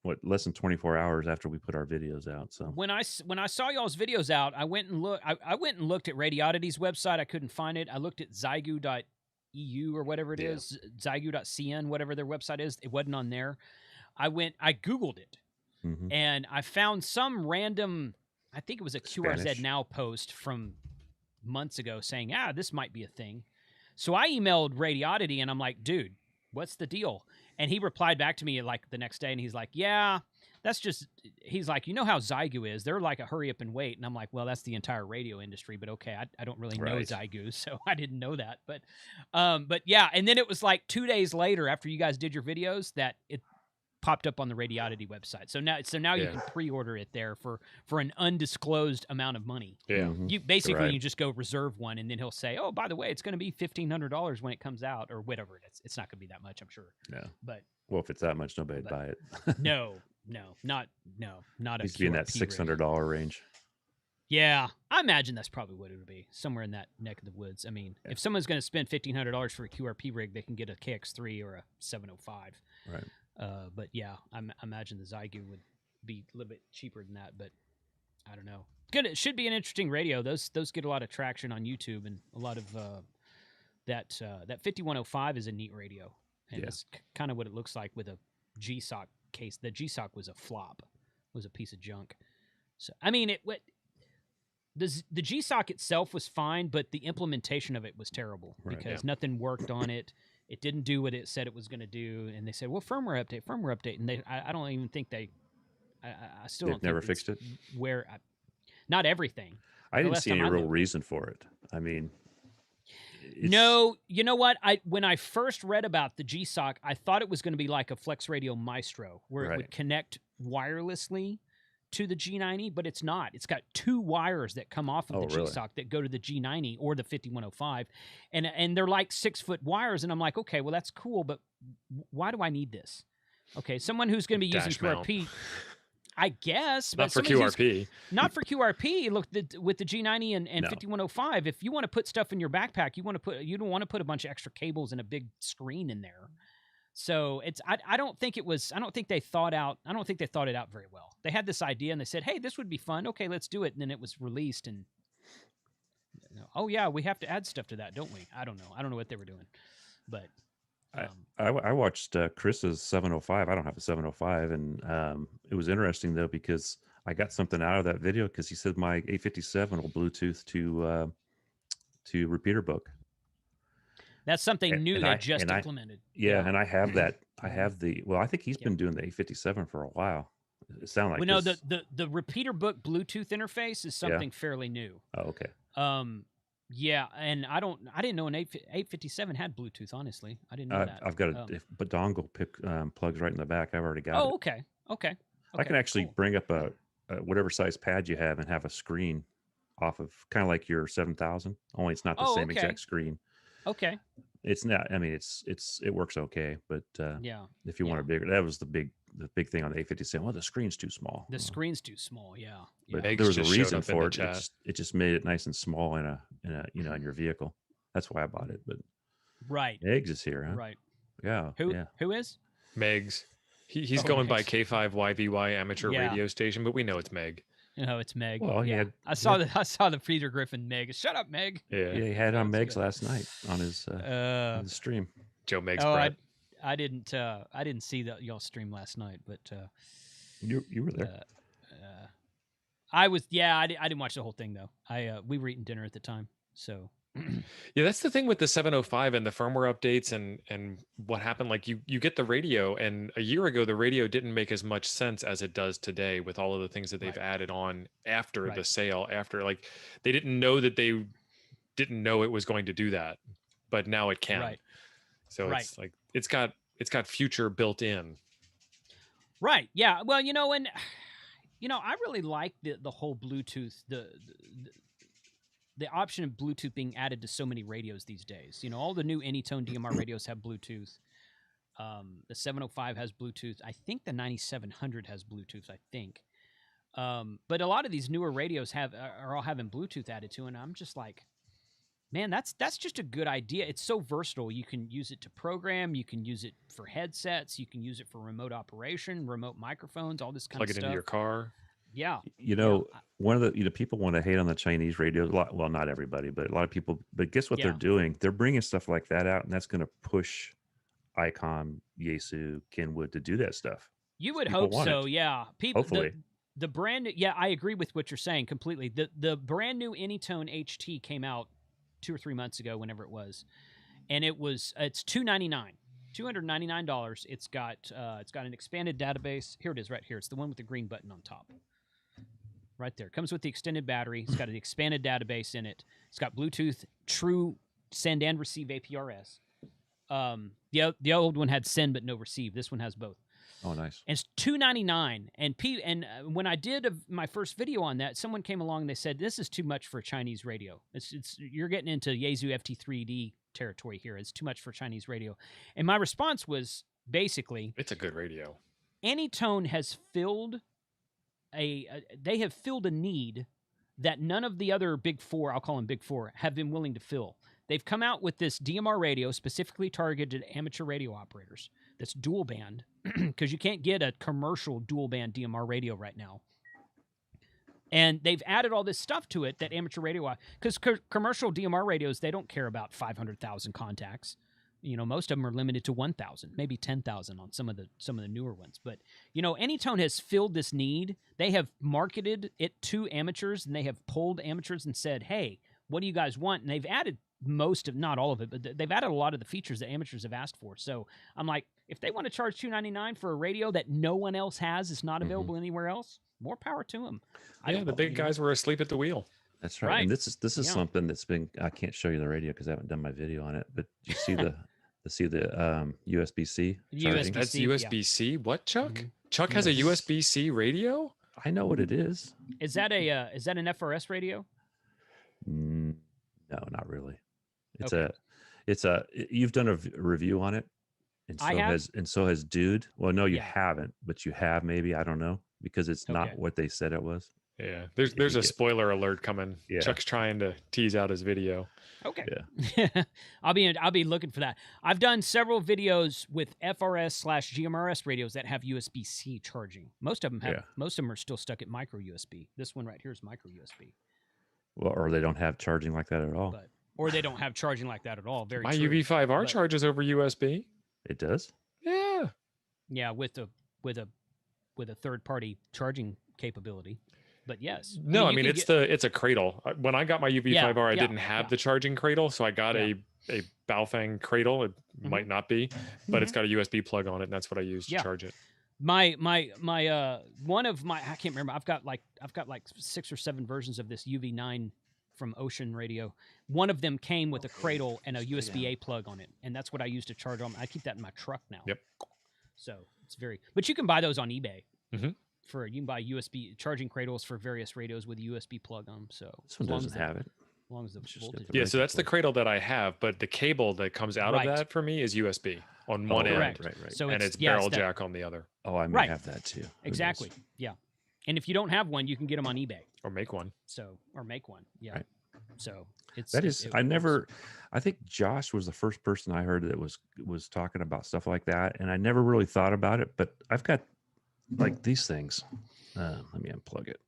what, less than 24 hours after we put our videos out. So When I saw y'all's videos out, I went and looked. I went and looked at Radiodity's website. I couldn't find it. I looked at Zaigu.eu or whatever it Yeah. is, Zaigu.cn, whatever their website is. It wasn't on there. I Googled it, mhm. and I found some random. I think it was a QRZ Spanish. Now post from months ago saying, this might be a thing. So I emailed Radiodity, and I'm like, dude, what's the deal? And he replied back to me like the next day, and he's like, yeah, that's just, he's like, you know how Zaigu is. They're like a hurry up and wait. And I'm like, well, that's the entire radio industry, but okay, I don't really know Zaigu, so I didn't know that. But yeah, and then it was like 2 days later after you guys did your videos that it popped up on the Radiodity website. So now you can pre-order it there for an undisclosed amount of money. Yeah. You basically you just go reserve one, and then he'll say, "Oh, by the way, it's going to be $1,500 when it comes out, or whatever it is." It's not going to be that much, I'm sure. Yeah. But well, if it's that much, nobody'd buy it. not a needs to be in that $600 range. Yeah, I imagine that's probably what it would be, somewhere in that neck of the woods. I mean, if someone's going to spend $1,500 for a QRP rig, they can get a KX3 or a 705. Right. But yeah, I imagine the Zaigu would be a little bit cheaper than that, but I don't know. Good. It should be an interesting radio. Those get a lot of traction on YouTube, and a lot of that 5105 is a neat radio, and that's kind of what it looks like with a G-Sock case. The G-Sock was a flop, was a piece of junk. So I mean, the G-Sock itself was fine, but the implementation of it was terrible because nothing worked on it. It didn't do what it said it was going to do, and they said, "Well, firmware update," and I don't even think I still don't. Never fixed it. Not everything. I didn't see any real reason for it. I mean, no, you know what? When I first read about the G-Sock, I thought it was going to be like a Flex Radio Maestro, where it would connect wirelessly to the G90, but it's not. It's got 2 wires that come off of the G-Sock that go to the G90 or the 5105, and they're like 6-foot wires, and I'm like, okay, well, that's cool, but why do I need this? Okay, someone who's going to be using QRP, I guess. Not for QRP. Not for QRP. Look, with the G90 and 5105, if you want to put stuff in your backpack, you don't want to put a bunch of extra cables and a big screen in there. So I don't think they thought it out very well. They had this idea and they said, "Hey, this would be fun. Okay, let's do it." And then it was released, and oh yeah, we have to add stuff to that, don't we? I don't know what they were doing, but I watched Chris's 705. I don't have a 705, and it was interesting though because I got something out of that video because he said my 857 will Bluetooth to repeater book. That's something new they just implemented. Yeah, and I have that. I have I think he's been doing the 857 for a while. It sounded like no, the repeater book Bluetooth interface is something fairly new. Oh, okay. Yeah, and I didn't know an 857 had Bluetooth. Honestly, I didn't know that. I've got a dongle plugs right in the back. I've already got it. Oh, okay. I can actually bring up a whatever size pad you have and have a screen off of kind of like your 7000. Only it's not the same exact screen. Okay. It's not. I mean, it works okay, but if you want a bigger, that was the big thing on the 857. Well, the screen's too small. The screen's too small. Yeah. But there was a reason for it. It just made it nice and small in in your vehicle. That's why I bought it. But Eggs is here, huh? Right. Yeah. Who is? Megs. He's going by K5YVY amateur radio station, but we know it's Meg. No, it's Meg. Well, I saw the Peter Griffin Meg. Shut up, Meg. Yeah, he had on Meg's last night on his stream. Joe Meg's. I didn't see y'all stream last night, but you were there. I was. Yeah, I didn't watch the whole thing though. We were eating dinner at the time, so. Yeah, that's the thing with the 705 and the firmware updates and what happened. Like you get the radio, and a year ago the radio didn't make as much sense as it does today with all of the things that they've added on after the sale. After they didn't know that they didn't know it was going to do that, but now it can. Right. So it's like it's got future built in. Right. Yeah. Well, and I really like the whole Bluetooth the option of Bluetooth being added to so many radios these days. All the new Anytone DMR radios have Bluetooth. The 705 has Bluetooth. I think the 9700 has Bluetooth, I think. But a lot of these newer radios are all having Bluetooth added to, and I'm just like, man, that's just a good idea. It's so versatile. You can use it to program. You can use it for headsets. You can use it for remote operation, remote microphones, all this kind of stuff. Plug it into your car. Yeah. One of the people want to hate on the Chinese radio. Well, not everybody, but a lot of people. But guess what they're doing? They're bringing stuff like that out, and that's going to push Icom, Yaesu, Kenwood to do that stuff. You would hope so, yeah. Hopefully. The brand new, I agree with what you're saying completely. The brand new Anytone HT came out 2 or 3 months ago, whenever it was. and it's $299. It's got an expanded database. Here it is, right here. It's the one with the green button on top. Right there. Comes with the extended battery. It's got an expanded database in it. It's got Bluetooth, true send and receive APRS. The old one had send but no receive. This one has both. Oh, nice. And it's $299. And when I did my first video on that, someone came along and they said, this is too much for a Chinese radio. You're getting into Yaesu FT3D territory here. It's too much for Chinese radio. And my response was basically, it's a good radio. Anytone has filled they have filled a need that none of the other big four, I'll call them big four, have been willing to fill. They've come out with this DMR radio specifically targeted at amateur radio operators that's dual band, because you can't get a commercial dual band DMR radio right now. And they've added all this stuff to it that amateur radio, because commercial DMR radios, they don't care about 500,000 contacts. Most of them are limited to 1,000, maybe 10,000 on some of the newer ones. But Anytone has filled this need. They have marketed it to amateurs, and they have polled amateurs and said, "Hey, what do you guys want?" And they've added not all of it, but they've added a lot of the features that amateurs have asked for. So I'm like, if they want to charge $299 for a radio that no one else has, is not available anywhere else, more power to them. The big guys were asleep at the wheel. That's right. And this is something that's been. I can't show you the radio because I haven't done my video on it. But you see the USB-C charging? That's USB-C. What, Chuck? Chuck has a USB-C radio? I know what it is. Is that an FRS radio? No, not really. You've done a review on it, and so has Dude. Well, no, you haven't, but you have maybe. I don't know, because it's not what they said it was. Yeah, there's a spoiler alert coming. Yeah. Chuck's trying to tease out his video. Okay. Yeah. I'll be looking for that. I've done several videos with FRS/GMRS radios that have USB-C charging. Most of them have. Yeah. Most of them are still stuck at micro USB. This one right here is micro USB. Well, or they don't have charging like that at all. Or they don't have charging like that at all. Very My true. UV5R charges over USB. It does? Yeah. Yeah, with a third-party charging capability. But yes. No, it's a cradle. When I got my UV5R, I didn't have the charging cradle, so I got a Baofeng cradle. It might not be, but it's got a USB plug on it, and that's what I use to charge it. My one of my, I can't remember. I've got like 6 or 7 versions of this UV9 from Ocean Radio. One of them came with a cradle and a USB-A plug on it, and that's what I use to charge on. I keep that in my truck now. Yep. So it's but you can buy those on eBay. Mm-hmm. You can buy USB charging cradles for various radios with a USB plug on them. So this one doesn't have it. As long as the voltage. Yeah, so that's the cradle that I have, but the cable that comes out of that for me is USB on one end. Right. So it's barrel jack on the other. Oh, I may have that too. Exactly. Yeah. And if you don't have one, you can get them on eBay. Or make one. Yeah. Right. So I think Josh was the first person I heard that was talking about stuff like that. And I never really thought about it, but I've got like these things. Let me unplug it.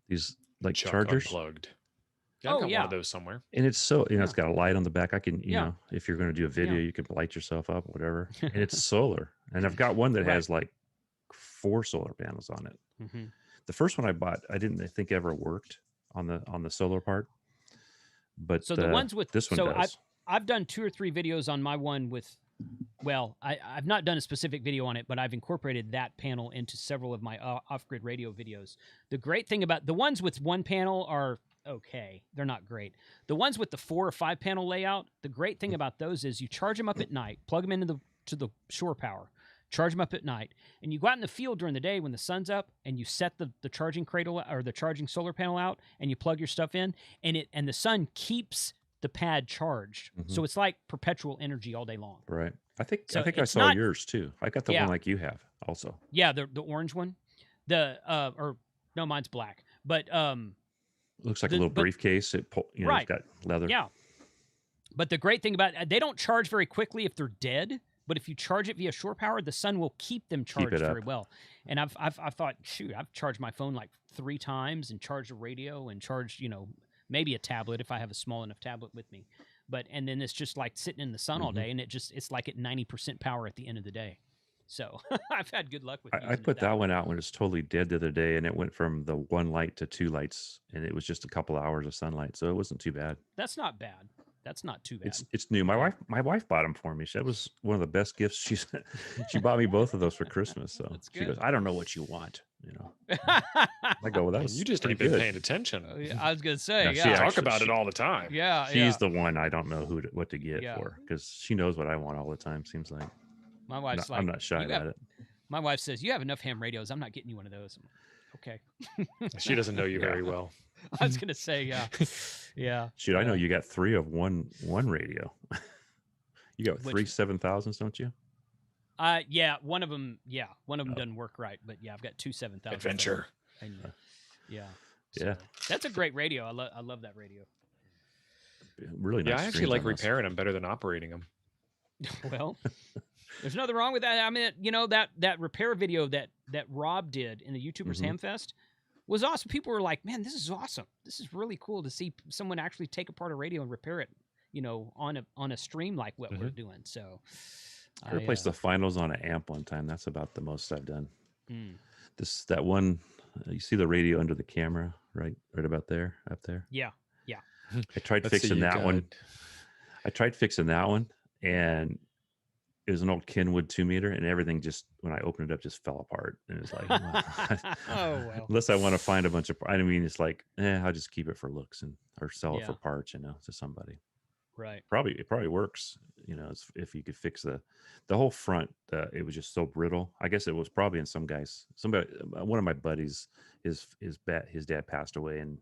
These like Chuck chargers. Unplugged. Yeah, I've got one of those somewhere. And it's so, it's got a light on the back. I can, know, if you're going to do a video, you can light yourself up, whatever. And it's solar. And I've got one that has like 4 solar panels on it. Mm-hmm. The first one I bought, I didn't think ever worked on the solar part. But so the ones with this one does. I've done 2 or 3 videos on my one with. Well, I've not done a specific video on it, but I've incorporated that panel into several of my off-grid radio videos. The great thing about the ones with one panel are okay. They're not great. The ones with the 4 or 5 panel layout, the great thing about those is you charge them up at night, plug them into the shore power, charge them up at night, and you go out in the field during the day when the sun's up, and you set the charging cradle or the charging solar panel out, and you plug your stuff in, and the sun keeps the pad charged. Mm-hmm. So it's like perpetual energy all day long. Right. I think I saw yours too. I got the one like you have also. Yeah, the orange one. Mine's black. But looks like a little briefcase. It's got leather. Yeah. But the great thing about it, they don't charge very quickly if they're dead. But if you charge it via shore power, the sun will keep them charged very well. And I've thought, I've charged my phone like 3 times and charged a radio and charged, maybe a tablet if I have a small enough tablet with me. And then it's just like sitting in the sun all day, and it's like at 90% power at the end of the day. So I've had good luck with it. I put that one out when it was totally dead the other day, and it went from the 1 light to 2 lights, and it was just a couple hours of sunlight. So it wasn't too bad. That's not bad. That's not too bad. It's new. My wife bought them for me. That was one of the best gifts she bought me both of those for Christmas. So That's she good. goes, I don't know what you want, I go, well, that was You just ain't pretty been good. paying attention. I was gonna say, No, she yeah, Talk about it all the time. yeah. She's the one I don't know what to get Yeah. for, because she knows what I want all the time. Seems like My wife's like, I'm not shy about it. My wife says, "You have enough ham radios. I'm not getting you one of those." Okay. She doesn't know you Yeah. very well. I was gonna say, yeah, yeah. Shoot, I know you got 3 of one radio. You got Which- 3 7,000s, don't you? Yeah, one of them doesn't work right, but yeah, I've got 2 7,000. Adventure. And, yeah. Yeah. That's a great radio. I love that radio. Really nice. Yeah, I actually screens like on those. repairing them better than operating them. Well, there's nothing wrong with that. I mean, that repair video that Rob did in the YouTubers Mhm. Hamfest was awesome. People were like, "Man, this is awesome. This is really cool to see someone actually take apart a radio and repair it, on a stream like what we're doing." So, I replaced the finals on an amp one time. That's about the most I've done. mm, That one, you see the radio under the camera, right about there, up there. yeah. I tried Let's see, fixing you that one. got- I tried fixing that one, and it was an old Kenwood 2-meter, and everything just, when I opened it up, just fell apart. And it was like, Oh, well. unless I want to find a bunch of, I mean, it's like, I'll just keep it for looks or sell it for Yeah. parts, to somebody. Right. It probably works, if you could fix the whole front. It was just so brittle. I guess it was probably in somebody, one of my buddies, his dad passed away, and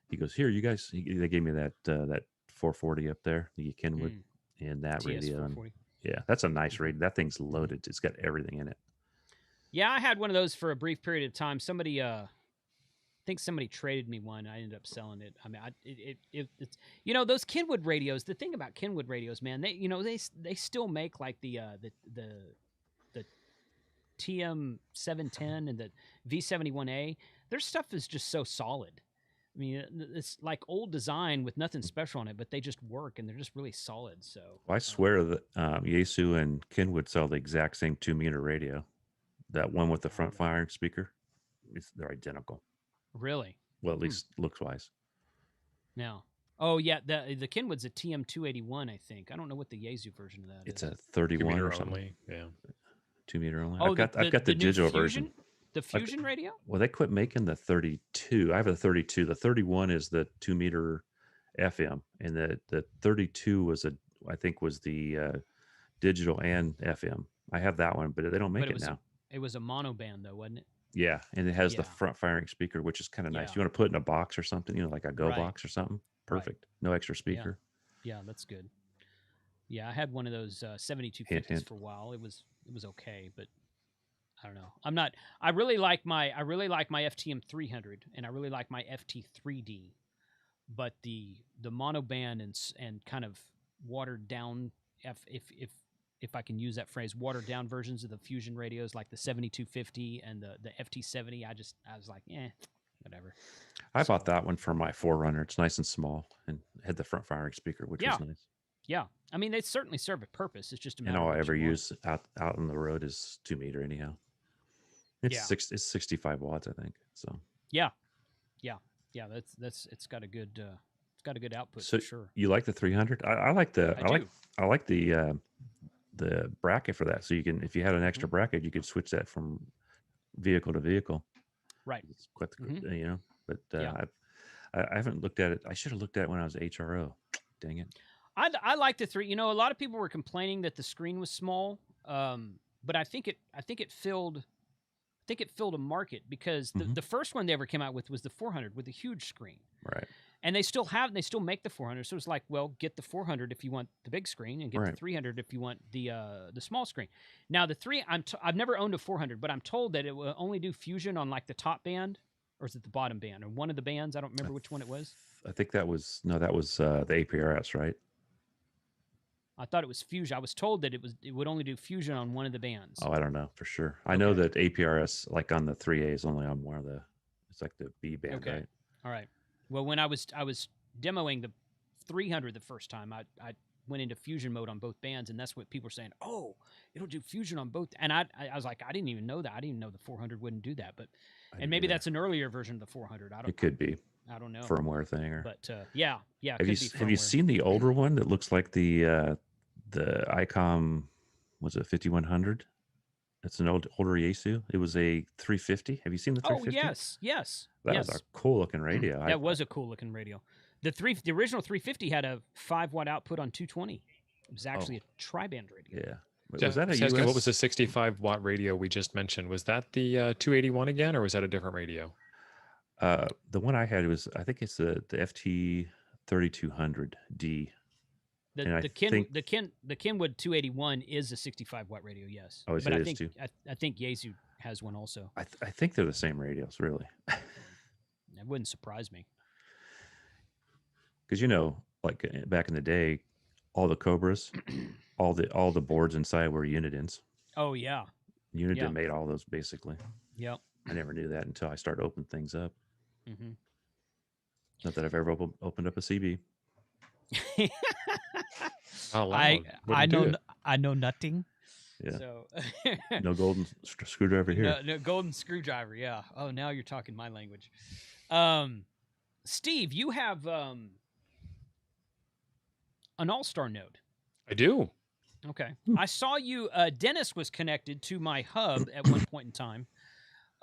he goes, here, you guys, they gave me that 440 up there, the Kenwood, and that radio. And TS440. yeah, that's a nice radio. That thing's loaded. It's got everything in it. Yeah, I had one of those for a brief period of time. Somebody, I think somebody traded me one. I ended up selling it. I mean, it's those Kenwood radios. The thing about Kenwood radios, man, they still make like the TM710 and the V71A. Their stuff is just so solid. I mean, it's like old design with nothing special on it, but they just work and they're just really solid. So I swear that Yaesu and Kenwood sell the exact same 2-meter radio. That one with the front firing speaker, they're identical. Really? Well, at least looks wise. No. Oh yeah, the Kenwood's a TM281, I think. I don't know what the Yaesu version of that It's is. a 31 2-meter or something. only. Yeah. 2-meter only. Oh, I've got the new digital Fusion? version. The Fusion radio? Well, they quit making the 32. I have a 32. The 31 is the 2-meter FM, and the 32 was I think was the digital and FM. I have that one, but they don't make it now. It was a mono band though, wasn't it? Yeah, and it has the Yeah. front firing speaker, which is kind of nice. Yeah. You want to put it in a box or something, like a Go Right. box or something. Perfect. No extra speaker. Yeah, that's good. Yeah, I had one of those 7250s hint. for a while. It was okay, but I don't know. I really like my FTM 300 and I really like my FT 3D, but the mono band and kind of watered down, if I can use that phrase, watered down versions of the Fusion radios like the 7250 and the FT 70. I was like, whatever. I bought that one for my 4Runner. It's nice and small and had the front firing speaker, which was nice. Yeah, I mean they certainly serve a purpose. It's just a And matter all of I what ever you want. use out on the road is 2-meter anyhow. It's it's 65 watts, I think. So Yeah. That's it's got a good output So for sure. you like the 300? I like the I like the bracket for that. So you can, if you had an extra bracket, you could switch that from vehicle to vehicle. Right. It's quite Mhm. But Yeah. I haven't looked at it. I should have looked at it when I was HRO. Dang it. I like the 3. A lot of people were complaining that the screen was small, but I think it filled a market because the first one they ever came out with was the 400 with a huge screen. Right. And they still make the 400. So it's like, well, get the 400 if you want the big screen, and get the 300 if you want the small screen. Now the 3, I've never owned a 400, but I'm told that it will only do Fusion on like the top band, or is it the bottom band, or one of the bands? I don't remember which one it was. I think that was the APRS, right? I thought it was Fusion. I was told that it would only do Fusion on one of the bands. Oh, I don't know for sure. I know that APRS, like on the 3A, is only on one of it's like the B band, Okay. right? All right. Well, when I was demoing the 300 the first time, I went into Fusion mode on both bands, and that's what people were saying. Oh, it'll do Fusion on both. And I was like, I didn't even know that. I didn't even know the 400 wouldn't do that. But and maybe that's an earlier version of the 400. I don't. It could be. I don't know. firmware thing. Or But yeah, it have could you be have you firmware. seen the older one that looks like the ICOM? Was it 5100? It's an older Yaesu. It was a 350. Have you seen the Oh 350? yes. That was a cool looking radio. That was a cool looking radio. The original 350 had a 5-watt output on 220. It was actually a tri-band radio. Yeah. Jeff Was that a was asking, US? what was the 65-watt radio we just mentioned? Was that the 281 again, or was that a different radio? The one I had was, I think it's the FT 3200D. The Kenwood 281 is a 65-watt radio, yes. Oh, but it I is think too. I think Yaesu has one also. I think they're the same radios, really. That wouldn't surprise me. Because like back in the day, all the Cobras, all the boards inside were Unidins. Oh yeah. Unidin made all those basically. Yep. I never knew that until I started opening things up. Mm-hmm. Not that I've ever opened up a CB. I know nothing. Yeah. So No golden screwdriver here. No golden screwdriver. Yeah. Oh, now you're talking my language. Steve, you have an Allstar node. I do. Okay. I saw you. Dennis was connected to my hub at one point in time.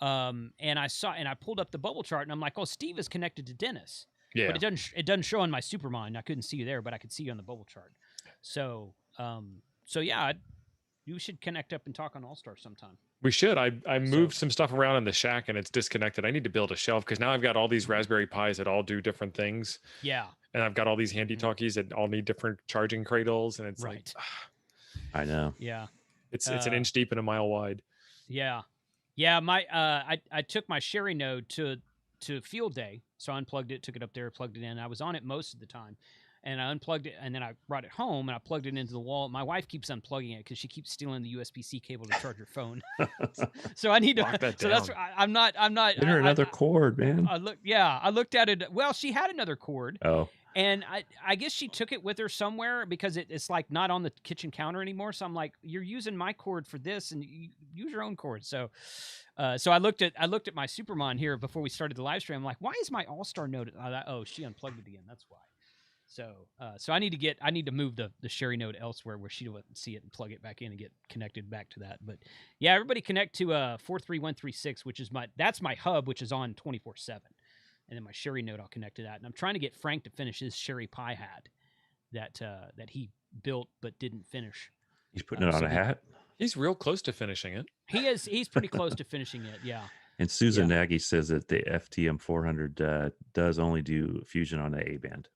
And I pulled up the bubble chart and I'm like, oh, Steve is connected to Dennis. Yeah. But it doesn't show on my Supermind. I couldn't see you there, but I could see you on the bubble chart. So yeah, you should connect up and talk on Allstar sometime. We should. I moved some stuff around in the shack and it's disconnected. I need to build a shelf because now I've got all these Raspberry Pis that all do different things. Yeah. And I've got all these handy talkies that all need different charging cradles. And it's like, I know. Yeah. It's an inch deep and a mile wide. Yeah. Yeah. I took my Sherry node to field day. So I unplugged it, took it up there, plugged it in. I was on it most of the time. And I unplugged it, and then I brought it home, and I plugged it into the wall. My wife keeps unplugging it because she keeps stealing the USB-C cable to charge her phone. So I need to. Lock that so down. that's I'm not. Get her another cord, man. I looked at it. Well, she had another cord. Oh. And I guess she took it with her somewhere because it's like not on the kitchen counter anymore. So I'm like, you're using my cord for this, and you use your own cord. So I looked at my Supermon here before we started the live stream. I'm like, why is my Allstar node? Oh, she unplugged it again. That's why. So I need to move the Sherry node elsewhere where she doesn't see it and plug it back in and get connected back to that. But yeah, everybody connect to 43136, which is that's my hub, which is on 24/7. And then my Sherry node, I'll connect to that. And I'm trying to get Frank to finish his Sherry Pie hat that he built but didn't finish. He's putting it on a hat? He's real close to finishing it. He's pretty close to finishing it, yeah. And Susan Nagy says that the FTM 400 does only do fusion on the A band.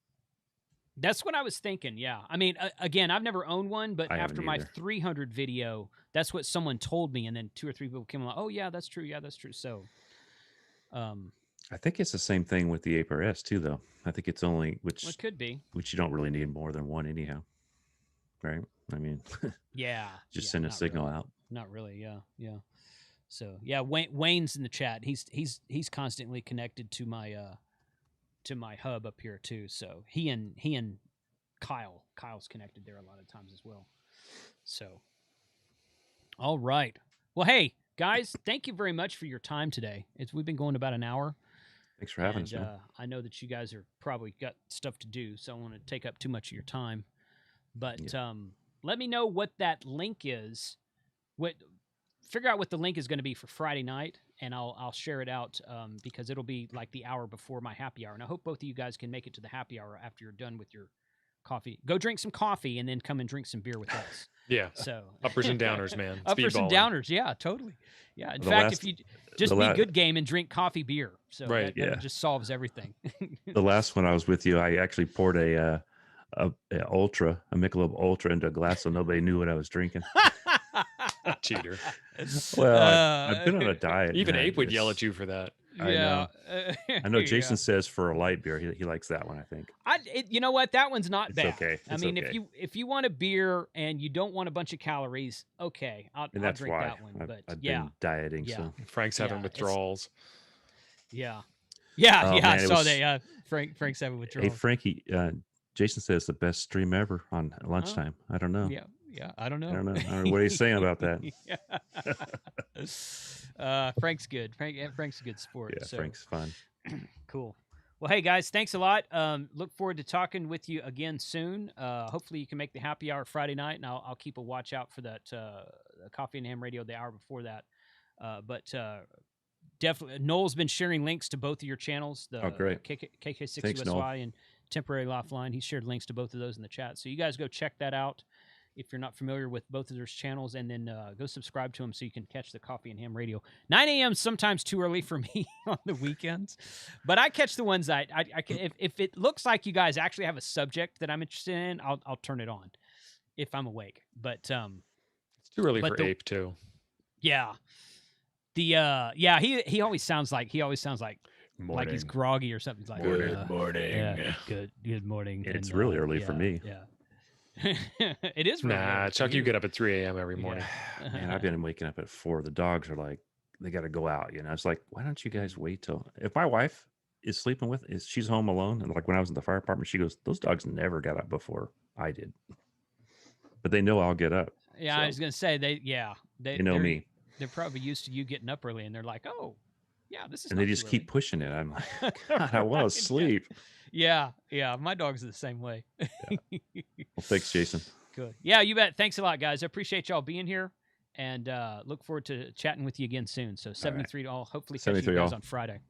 That's what I was thinking, yeah. I mean, again, I've never owned one, but after my 300 video, that's what someone told me. And then 2 or 3 people came along, oh, yeah, that's true. Yeah, that's true. So, I think it's the same thing with the APR S too, though. I think it's only, which it could be. Which you don't really need more than one anyhow. Right? I mean, just send a signal out. Not really, yeah. So, yeah, Wayne's in the chat. He's constantly connected to my hub up here too. So he and Kyle's connected there a lot of times as well. So, all right. Well, hey guys, thank you very much for your time today. We've been going about an hour. Thanks for having us, man. I know that you guys are probably got stuff to do, so I don't want to take up too much of your time. But let me know what that link is. Figure out what the link is going to be for Friday night, and I'll share it out because it'll be like the hour before my happy hour. And I hope both of you guys can make it to the happy hour after you're done with your coffee. Go drink some coffee and then come and drink some beer with us. Yeah. So uppers and downers, man. Uppers and downers. Yeah, totally. Yeah. In fact, if you just be good game and drink coffee beer, so that just solves everything. The last one I was with you, I actually poured a Michelob Ultra into a glass so nobody knew what I was drinking. Cheater. Well, I've been on a diet. Even Abe would yell at you for that. Yeah. I know Jason says for a light beer, he likes that one, I think. You know what? That one's not bad. Okay. I mean, if you want a beer and you don't want a bunch of calories, okay, I'll drink that one. But I've been dieting, so Frank's having withdrawals. Yeah. Man, I saw that. Frank's having withdrawals. Hey, Frankie, Jason says the best stream ever on lunchtime. I don't know. Yeah, I don't know. I don't know what he's saying about that. Frank's good. Frank's a good sport. Yeah, Frank's fun. Cool. Well, hey guys, thanks a lot. Look forward to talking with you again soon. Hopefully, you can make the happy hour Friday night, and I'll keep a watch out for that Coffee and Ham Radio the hour before that. But definitely, Noel's been sharing links to both of your channels, the great. KK6USY Thanks, Noel. and Temporary Offline. He shared links to both of those in the chat, so you guys go check that out if you're not familiar with both of those channels, and then go subscribe to them so you can catch the Coffee and Ham Radio. 9 a.m. sometimes too early for me on the weekends, but I catch the ones I if it looks like you guys actually have a subject that I'm interested in, I'll turn it on if I'm awake. But It's too early for Ape too. Yeah. He always sounds like like he's groggy or something. He's like, Good morning. Yeah, good morning. It's And, really early for me. Yeah. It is really Nah, early for Chuck, you get up at 3 a.m. every morning. Man, I've been waking up at 4. The dogs are like, they got to go out. It's like, why don't you guys wait till? If my wife is sleeping she's home alone, and like when I was in the fire department, she goes, those dogs never got up before I did, but they know I'll get up. Yeah, So, I was gonna say they know me. They're probably used to you getting up early, and they're like, oh, yeah, this is. And not they just too keep early. pushing it. I'm like, God, I want to sleep. Yeah, my dogs are the same way. Well, thanks, Jason. Good. Yeah, you bet. Thanks a lot, guys. I appreciate y'all being here, and look forward to chatting with you again soon. So 73 to all. Hopefully catch you 73 guys all. on Friday.